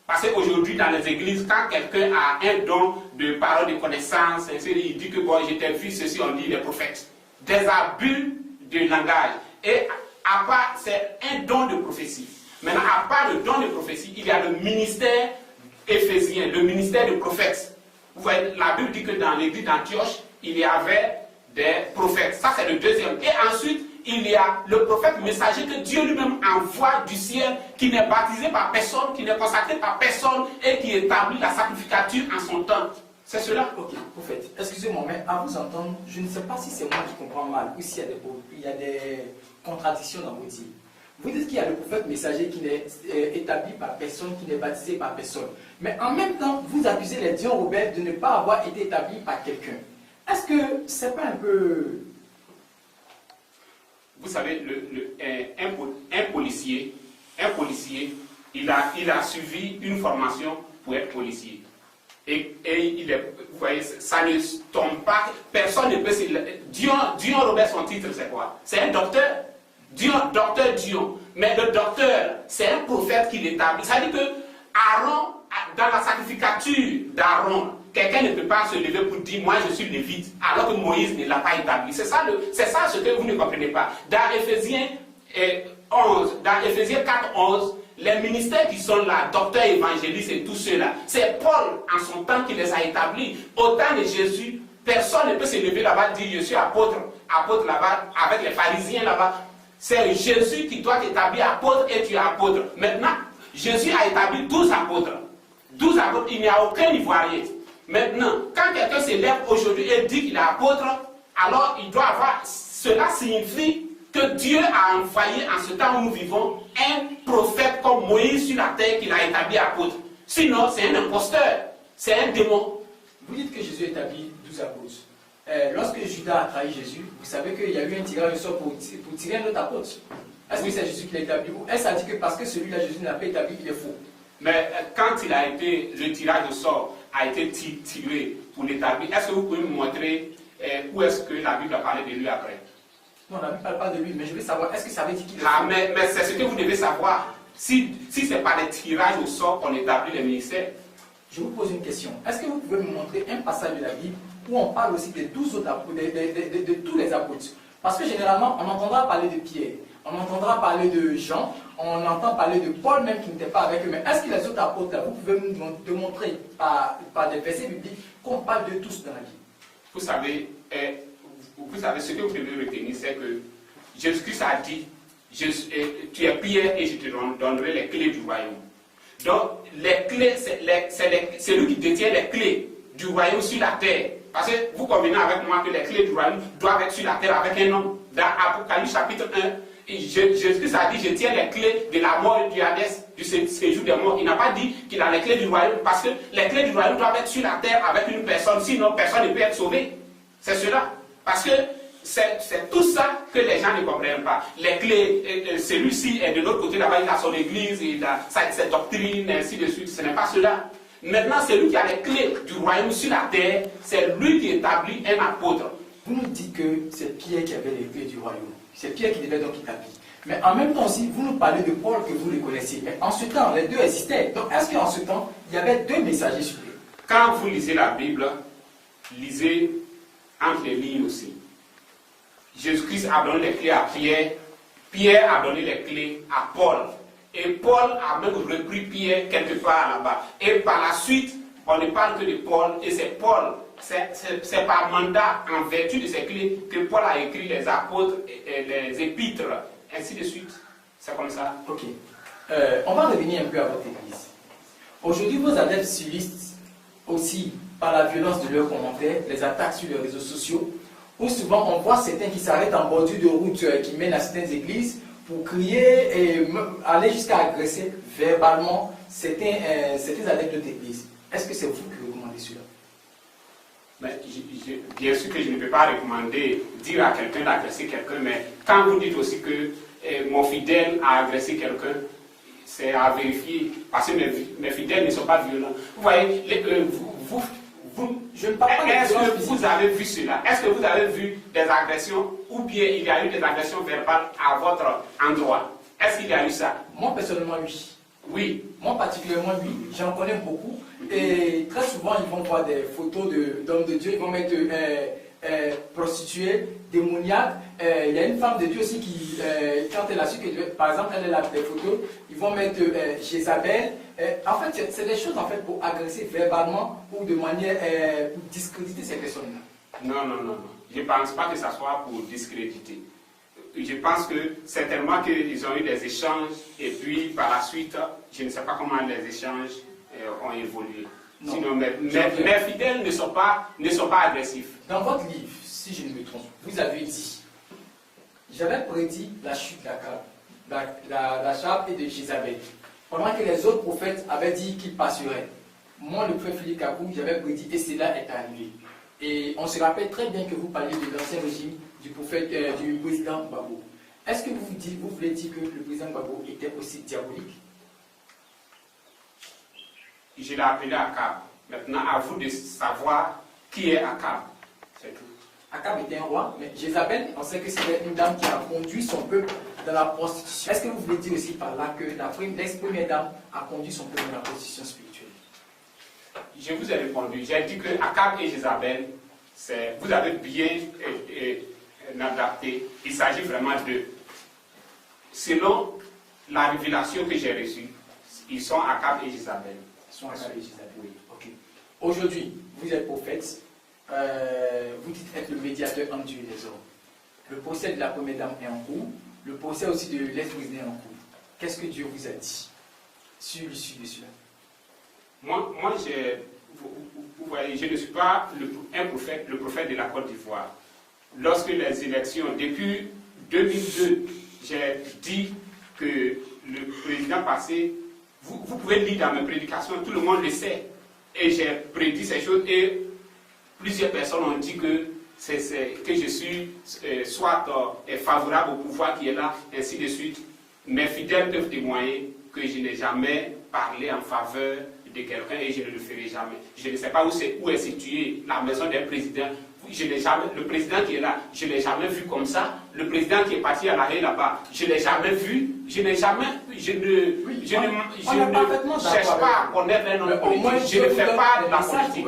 Parce qu'aujourd'hui, dans les églises, quand quelqu'un a un don de parole de connaissance, il dit que bon, j'ai tel fils, ceci, on dit les prophètes. Des abus de langage. Et à part, c'est un don de prophétie. Maintenant, à part le don de prophétie, il y a le ministère éphésien, le ministère de prophètes. Vous voyez, la Bible dit que dans l'église d'Antioche, il y avait des prophètes. Ça, c'est le deuxième. Et ensuite, il y a le prophète messager que Dieu lui-même envoie du ciel, qui n'est baptisé par personne, qui n'est consacré par personne et qui établit la sacrificature en son temps. C'est cela. Ok, prophète, excusez-moi, mais à vous entendre, je ne sais pas si c'est moi qui comprends mal ou s'il y a des contradictions dans vos dires. Vous dites qu'il y a le prophète messager qui n'est établi par personne, qui n'est baptisé par personne. Mais en même temps, vous accusez les Dion Robert de ne pas avoir été établi par quelqu'un. Est-ce que c'est pas un peu... Vous savez, un policier, il a suivi une formation pour être policier. Et vous voyez, ça ne tombe pas, personne ne peut... Dion Robert, son titre, c'est quoi? C'est un docteur. Docteur Dion. Mais le docteur, c'est un prophète qui l'établit. Ça veut dire que Aaron, dans la sacrificature d'Aaron, quelqu'un ne peut pas se lever pour dire moi je suis lévite, alors que Moïse ne l'a pas établi. C'est ça ce que vous ne comprenez pas. Dans Éphésiens 4:11, les ministères qui sont là, docteurs, évangélistes et tout cela, c'est Paul en son temps qui les a établis. Au temps de Jésus, personne ne peut se lever là-bas et dire je suis apôtre là-bas, avec les pharisiens là-bas. C'est Jésus qui doit t'établir apôtre et tu es apôtre. Maintenant, Jésus a établi 12 apôtres. 12 apôtres, il n'y a aucun ivoirien. Maintenant, quand quelqu'un se lève aujourd'hui et dit qu'il est apôtre, alors il doit avoir... Cela signifie que Dieu a envoyé en ce temps où nous vivons un prophète comme Moïse sur la terre qu'il a établi apôtre. Sinon, c'est un imposteur, c'est un démon. Vous dites que Jésus établit 12 apôtres. Lorsque Judas a trahi Jésus, vous savez qu'il y a eu un tirage au sort pour tirer un autre apôtre. Est-ce que c'est Jésus qui l'a établi ou est-ce qu'il dit que parce que celui-là, Jésus n'a pas établi, il est faux? Mais quand le tirage au sort a été tiré pour l'établir, est-ce que vous pouvez me montrer où est-ce que la Bible a parlé de lui après? Non, la Bible ne parle pas de lui, mais je veux savoir, est-ce que ça veut dire qu'il est faux? Mais c'est ce que vous devez savoir. Si ce n'est pas les tirages au sort qu'on établit les ministères. Je vous pose une question. Est-ce que vous pouvez me montrer un passage de la Bible où on parle aussi des 12 autres apôtres, de tous les apôtres? Parce que généralement, on entendra parler de Pierre, on entendra parler de Jean, on entend parler de Paul même qui n'était pas avec eux. Mais est-ce que les autres apôtres, là, vous pouvez me démontrer par des versets bibliques qu'on parle de tous dans la Bible? Vous savez, ce que vous devez retenir, c'est que Jésus-Christ a dit, tu es Pierre et je te donnerai les clés du royaume. Donc, les clés, c'est lui qui détient les clés du royaume sur la terre. Parce que vous convenez avec moi que les clés du royaume doivent être sur la terre avec un homme. Dans Apocalypse chapitre 1, Jésus-Christ a dit, je tiens les clés de la mort et du Hadès, du séjour des morts. Il n'a pas dit qu'il a les clés du royaume, parce que les clés du royaume doivent être sur la terre avec une personne, sinon personne ne peut être sauvé. C'est cela. Parce que c'est tout ça que les gens ne comprennent pas. Les clés, celui-ci est de l'autre côté, là-bas, il a son église, il a ses doctrines, ainsi de suite. Ce n'est pas cela. Maintenant, celui qui a les clés du royaume sur la terre, c'est lui qui établit un apôtre. Vous nous dites que c'est Pierre qui avait les clés du royaume. C'est Pierre qui devait donc établir. Mais en même temps aussi, vous nous parlez de Paul que vous les connaissiez. Mais en ce temps, les deux existaient. Donc, est-ce qu'en ce temps, il y avait deux messagers sur eux? Quand vous lisez la Bible, lisez entre les lignes aussi. Jésus-Christ a donné les clés à Pierre. Pierre a donné les clés à Paul. Et Paul a même repris Pierre quelque part là-bas. Et par la suite, on ne parle que de Paul. Et c'est Paul, c'est par mandat, en vertu de ces clés, que Paul a écrit les apôtres et les épîtres, ainsi de suite. C'est comme ça. Ok. On va revenir un peu à votre église. Aujourd'hui, vos adeptes subissent aussi par la violence de leurs commentaires, les attaques sur les réseaux sociaux, où souvent on voit certains qui s'arrêtent en bordure de route qui mènent à certaines églises pour crier et aller jusqu'à agresser verbalement certains adeptes de l'église. Est-ce que c'est vous qui recommandez cela? Mais bien sûr que je ne peux pas recommander, dire à quelqu'un d'agresser quelqu'un, mais quand vous dites aussi que mon fidèle a agressé quelqu'un, c'est à vérifier, parce que mes fidèles ne sont pas violents. Vous voyez, je ne parle pas de est-ce que physique. vous avez vu cela? Est-ce que vous avez vu des agressions, ou bien il y a eu des agressions verbales à votre endroit? Est-ce qu'il y a eu ça? Moi, personnellement, oui. Oui. Moi, particulièrement, oui. J'en connais beaucoup. Et très souvent, ils vont voir des photos d'hommes de Dieu. Ils vont mettre prostituées, démoniaques. Il y a une femme de Dieu aussi qui, quand elle a su que, par exemple, elle a des photos, ils vont mettre Jézabel. En fait, c'est des choses en fait, pour agresser verbalement ou de manière pour discréditer ces personnes-là. Non, non, non, non. Je ne pense pas que ça soit pour discréditer. Je pense que certainement qu'ils ont eu des échanges et puis par la suite, je ne sais pas comment les échanges ont évolué. Non. Sinon, mes fidèles ne sont pas agressifs. Dans votre livre, si je ne me trompe, vous avez dit, j'avais prédit la chute d'Achab et de Jézabel, pendant que les autres prophètes avaient dit qu'ils passeraient. Moi, le prophète Philippe Kakou, j'avais prédit et cela est arrivé. Et on se rappelle très bien que vous parliez de l'ancien régime du président Gbagbo. Est-ce que vous voulez dire que le président Gbagbo était aussi diabolique? Je l'ai appelé Akab. Maintenant, à vous de savoir qui est Akab. C'est tout. Akab était un roi, mais Jézabel, on sait que c'était une dame qui a conduit son peuple dans la prostitution. Est-ce que vous voulez dire aussi par là que l'ex-première dame a conduit son peuple dans la prostitution spirituelle? Je vous ai répondu. J'ai dit que Akab et Jézabel, vous avez bien adapté. Il s'agit vraiment de... Selon la révélation que j'ai reçue, ils sont Akab et Jézabel. Ils sont Akab et Jézabel, oui. Ok. Aujourd'hui, vous êtes prophète. Vous dites être le médiateur entre Dieu et les hommes. Le procès de la première dame est en cours. Le procès aussi de l'ex-président est en cours. Qu'est-ce que Dieu vous a dit sur l'issue de cela? Moi vous voyez, je ne suis pas un prophète, le prophète de la Côte d'Ivoire. Lorsque les élections, depuis 2002, j'ai dit que le président passé, vous pouvez lire dans mes prédications, tout le monde le sait. Et j'ai prédit ces choses et plusieurs personnes ont dit que je suis soit favorable au pouvoir qui est là, ainsi de suite. Mes fidèles peuvent témoigner que je n'ai jamais parlé en faveur de quelqu'un et je ne le ferai jamais. Je ne sais pas où est située la maison d'un président. Le président qui est là, je ne l'ai jamais vu comme ça. Le président qui est parti à l'arrêt là-bas, je ne l'ai jamais vu. Je ne cherche pas à connaître un homme politique. Je ne fais pas de la politique.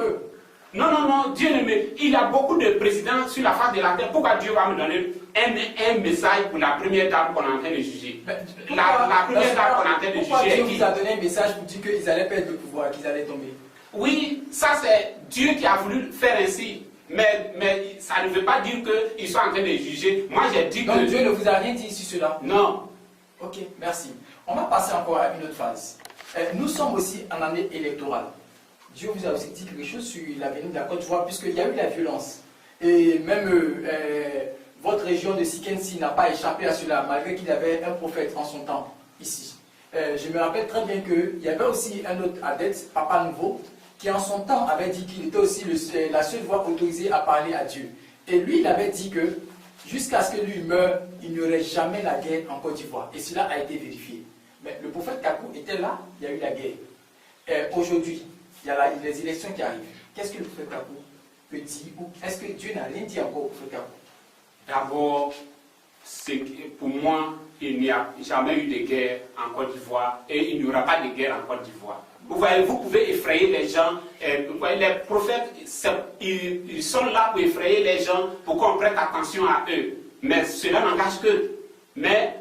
Non, non, non, Dieu ne me... Il y a beaucoup de présidents sur la face de la terre. Pourquoi Dieu va me donner un message pour la première dame qu'on est en train de juger? La première dame qu'on est en train de juger. Pourquoi Dieu vous a donné un message pour dire qu'ils allaient perdre le pouvoir, qu'ils allaient tomber? Oui, ça c'est Dieu qui a voulu faire ainsi. Mais ça ne veut pas dire qu'ils sont en train de juger. Moi j'ai dit que... Donc Dieu ne vous a rien dit sur cela? Non. Ok, merci. On va passer encore à une autre phase. Nous sommes aussi en année électorale. Dieu vous a aussi dit quelque chose sur l'avenir de la Côte d'Ivoire, puisqu'il y a eu la violence. Et même votre région de Sikensi n'a pas échappé à cela, malgré qu'il y avait un prophète en son temps, ici. Je me rappelle très bien qu'il y avait aussi un autre adepte, Papa Nouveau, qui en son temps avait dit qu'il était aussi la seule voix autorisée à parler à Dieu. Et lui, il avait dit que jusqu'à ce que lui meure, il n'y aurait jamais la guerre en Côte d'Ivoire. Et cela a été vérifié. Mais le prophète Kakou était là, il y a eu la guerre. Aujourd'hui, il y a les élections qui arrivent. Qu'est-ce que le prophète Kakou peut dire? Est-ce que Dieu n'a rien dit encore au prophète Kakou? D'abord, pour moi, il n'y a jamais eu de guerre en Côte d'Ivoire et il n'y aura pas de guerre en Côte d'Ivoire. Vous voyez, vous pouvez effrayer les gens. Vous voyez, les prophètes, ils sont là pour effrayer les gens, pour qu'on prête attention à eux. Mais cela n'engage qu'eux. Mais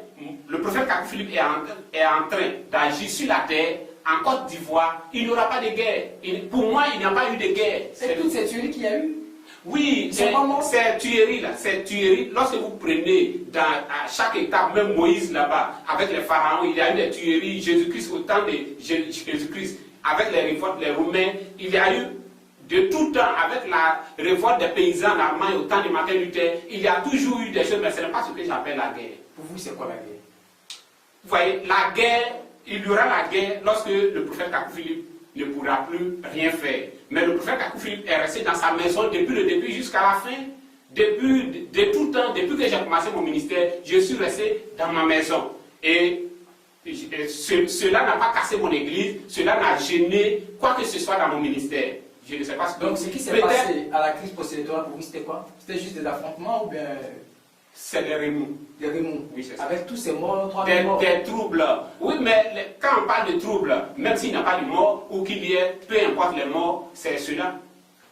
le prophète Kakou Philippe est en train d'agir sur la terre. En Côte d'Ivoire, il n'y aura pas de guerre. Pour moi, il n'y a pas eu de guerre. C'est toutes ces tueries qu'il y a eu? Oui, c'est tuerie là, c'est tuerie. Lorsque vous prenez à chaque étape, même Moïse là-bas, avec les pharaons, il y a eu des tueries. Jésus-Christ, au temps de Jésus-Christ, avec les révoltes, les Roumains, il y a eu de tout temps, avec la révolte des paysans en Allemagne au temps de Martin Luther, il y a toujours eu des choses, mais ce n'est pas ce que j'appelle la guerre. Pour vous, c'est quoi la guerre? Vous voyez, la guerre, il y aura la guerre lorsque le prophète Kakou Philippe ne pourra plus rien faire. Mais le prophète Kakou Philippe est resté dans sa maison depuis le début jusqu'à la fin. De tout temps, depuis que j'ai commencé mon ministère, je suis resté dans ma maison. Et cela n'a pas cassé mon église, cela n'a gêné quoi que ce soit dans mon ministère. Je ne sais pas ce que... Donc ce qui s'est passé à la crise post-électorale pour vous, c'était quoi? C'était juste des affrontements ou bien... C'est des remous. Des remous. Oui, c'est ça. Avec tous ces morts, 3 000 morts. Des troubles. Oui, mais quand on parle de troubles, même s'il n'y a pas de morts ou qu'il y ait, peu importe les morts, c'est cela.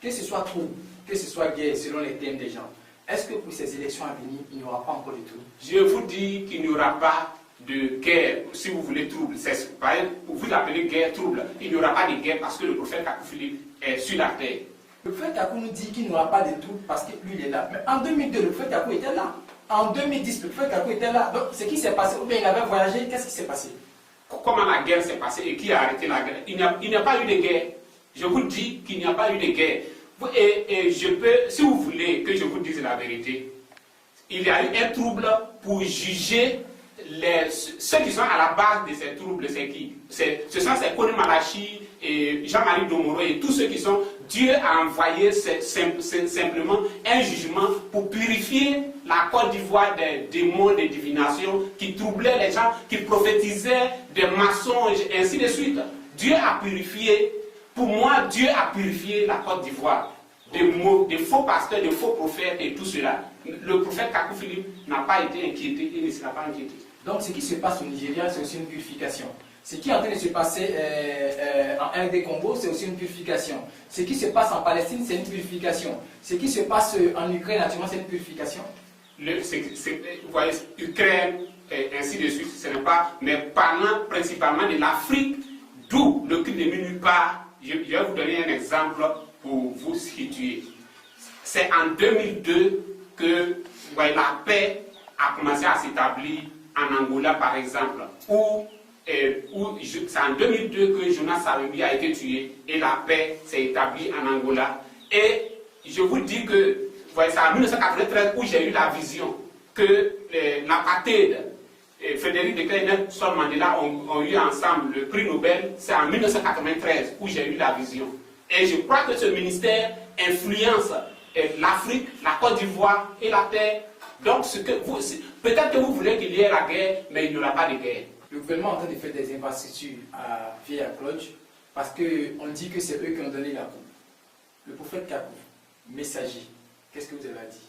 Que ce soit trouble, que ce soit guerre, selon les thèmes des gens, est-ce que pour ces élections à venir, il n'y aura pas encore de trouble? Je vous dis qu'il n'y aura pas de guerre, si vous voulez trouble. Vous l'appelez guerre, trouble. Il n'y aura pas de guerre parce que le prophète Kakou Philippe est sur la terre. Le prophète Kakou nous dit qu'il n'y aura pas de trouble parce que lui il est là. Mais en 2002, le prophète Kakou était là. En 2010, le prophète Kakou était là. Donc ce qui s'est passé, ou bien il avait voyagé, qu'est-ce qui s'est passé? Comment la guerre s'est passée et qui a arrêté la guerre? Il n'y a pas eu de guerre. Je vous dis qu'il n'y a pas eu de guerre. Et je peux, si vous voulez que je vous dise la vérité, il y a eu un trouble pour juger ceux qui sont à la base de ces troubles, c'est qui? Ce sont ces Kone Malachi et Jean-Marie Domoro et tous ceux qui sont... Dieu a envoyé simplement un jugement pour purifier la Côte d'Ivoire des démons de divination qui troublaient les gens, qui prophétisaient des mensonges, et ainsi de suite. Dieu a purifié, pour moi, Dieu a purifié la Côte d'Ivoire des faux pasteurs, des faux prophètes et tout cela. Le prophète Kakou Philippe n'a pas été inquiété, il ne sera pas inquiété. Donc ce qui se passe au Nigeria, c'est aussi une purification. Ce qui est en train de se passer en RD Congo, c'est aussi une purification. Ce qui se passe en Palestine, c'est une purification. Ce qui se passe en Ukraine, naturellement, c'est une purification. Vous voyez, Ukraine, et ainsi de suite, ce n'est pas... Mais parlant principalement de l'Afrique, d'où le culte de minuit part, je vais vous donner un exemple pour vous situer. C'est en 2002 que la paix a commencé à s'établir en Angola, par exemple, où c'est en 2002 que Jonas Savimbi a été tué et la paix s'est établie en Angola. Et je vous dis que c'est en 1993 où j'ai eu la vision que l'apartheid, Frédéric de Klerk et Nelson Mandela ont eu ensemble le prix Nobel. C'est en 1993 où j'ai eu la vision. Et je crois que ce ministère influence l'Afrique, la Côte d'Ivoire et la terre. Donc peut-être que vous voulez qu'il y ait la guerre, mais il n'y aura pas de guerre. Le gouvernement est en train de faire des infrastructures à Villa-Cloche parce qu'on dit que c'est eux qui ont donné la coupe. Le prophète Kakou, messager, qu'est-ce que vous avez dit?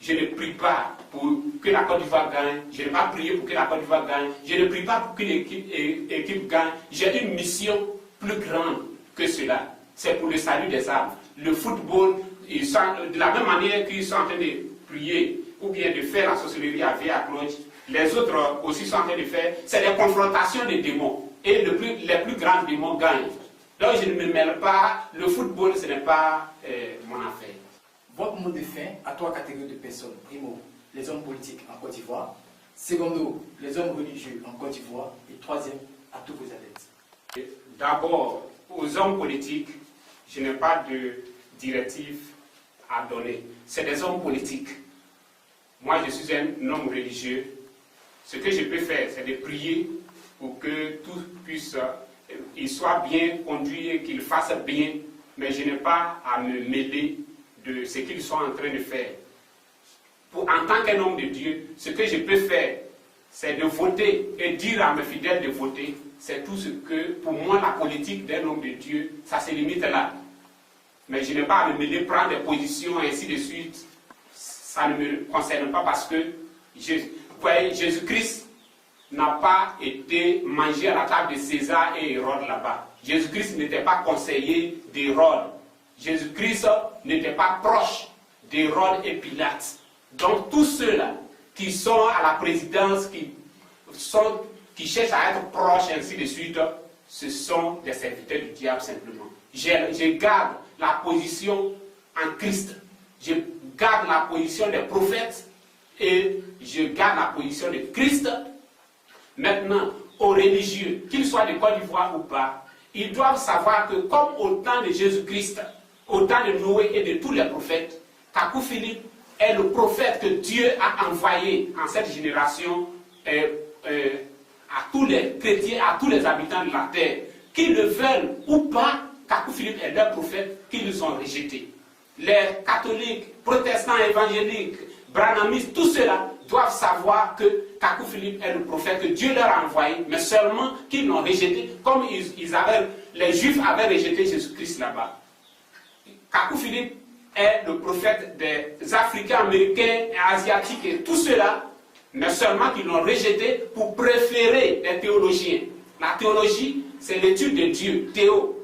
Je ne prie pas pour que la Côte d'Ivoire gagne, je n'ai pas prié pour que la Côte d'Ivoire gagne, je ne prie pas pour qu'une équipe gagne. J'ai une mission plus grande que cela. C'est pour le salut des âmes. Le football, de la même manière qu'ils sont en train de prier ou bien de faire la sorcellerie à Villa-Cloche, les autres aussi sont en train de faire, c'est des confrontations des démons. Et les plus grands démons gagnent. Donc je ne me mêle pas, le football ce n'est pas mon affaire. Votre mot de fin à 3 catégories de personnes. Primo, les hommes politiques en Côte d'Ivoire. Secondo, les hommes religieux en Côte d'Ivoire. Et troisième, à tous vos adeptes. D'abord, aux hommes politiques, je n'ai pas de directive à donner. C'est des hommes politiques. Moi, je suis un homme religieux. Ce que je peux faire, c'est de prier pour que tout puisse, il soit bien conduit et qu'il fasse bien. Mais je n'ai pas à me mêler de ce qu'ils sont en train de faire. En tant qu'un homme de Dieu, ce que je peux faire, c'est de voter et dire à mes fidèles de voter. C'est tout ce que, pour moi, la politique d'un homme de Dieu, ça se limite là. Mais je n'ai pas à me mêler, prendre des positions et ainsi de suite. Ça ne me concerne pas parce que Jésus-Christ n'a pas été mangé à la table de César et Hérode là-bas. Jésus-Christ n'était pas conseiller d'Hérode. Jésus-Christ n'était pas proche d'Hérode et Pilate. Donc tous ceux-là qui sont à la présidence, qui cherchent à être proches, ainsi de suite, ce sont des serviteurs du diable simplement. Je garde la position en Christ. Je garde la position des prophètes et je garde la position de Christ. Maintenant, aux religieux, qu'ils soient de Côte d'Ivoire ou pas, ils doivent savoir que comme au temps de Jésus-Christ, au temps de Noé et de tous les prophètes, Kakou Philippe est le prophète que Dieu a envoyé en cette génération à tous les chrétiens, à tous les habitants de la terre, qu'ils le veulent ou pas. Kakou Philippe est leur prophète qu'ils ont rejeté. Les catholiques, protestants, évangéliques, branhamistes, tout cela doivent savoir que Kakou Philippe est le prophète que Dieu leur a envoyé, mais seulement qu'ils l'ont rejeté, comme les Juifs avaient rejeté Jésus-Christ là-bas. Kakou Philippe est le prophète des Africains, Américains, Asiatiques et tout cela, mais seulement qu'ils l'ont rejeté pour préférer les théologiens. La théologie, c'est l'étude de Dieu, théo,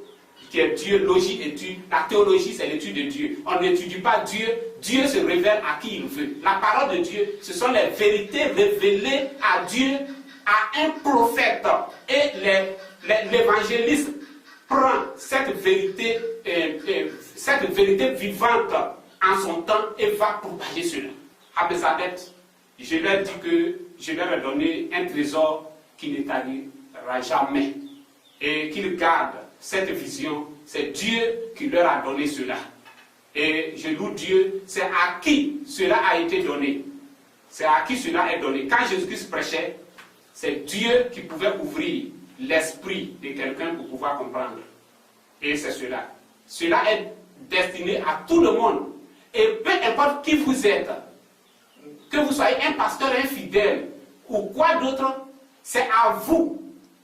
qui est Dieu, logie, étude. La théologie, c'est l'étude de Dieu. On n'étudie pas Dieu, Dieu se révèle à qui il veut. La parole de Dieu, ce sont les vérités révélées à Dieu, à un prophète. Et l'évangéliste prend cette vérité vivante en son temps et va propager cela. À Bézabeth, je leur dis que je leur ai donné un trésor qui ne tarira jamais. Et qu'ils gardent cette vision, c'est Dieu qui leur a donné cela. Et je loue Dieu, c'est à qui cela a été donné. C'est à qui cela est donné. Quand Jésus-Christ prêchait, c'est Dieu qui pouvait ouvrir l'esprit de quelqu'un pour pouvoir comprendre. Et c'est cela. Cela est destiné à tout le monde. Et peu importe qui vous êtes, que vous soyez un pasteur infidèle ou quoi d'autre, c'est à vous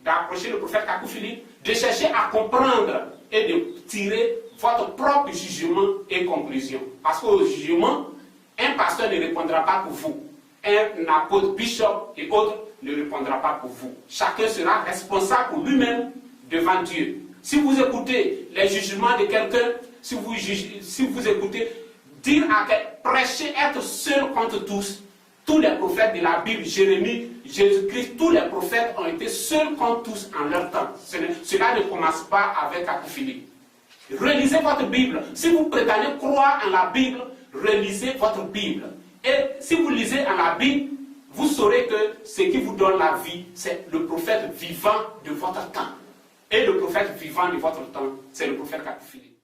d'approcher le prophète Kakou Philippe, de chercher à comprendre et de tirer votre propre jugement et conclusion. Parce qu'au jugement, un pasteur ne répondra pas pour vous. Un apôtre, bishop et autres ne répondra pas pour vous. Chacun sera responsable pour lui-même devant Dieu. Si vous écoutez les jugements de quelqu'un, si vous écoutez dire prêcher, être seul contre tous, tous les prophètes de la Bible, Jérémie, Jésus-Christ, tous les prophètes ont été seuls contre tous en leur temps. Cela ne commence pas avec Kakou Philippe. Relisez votre Bible. Si vous prétendez croire en la Bible, relisez votre Bible. Et si vous lisez en la Bible, vous saurez que ce qui vous donne la vie, c'est le prophète vivant de votre temps. Et le prophète vivant de votre temps, c'est le prophète Kakou Philippe.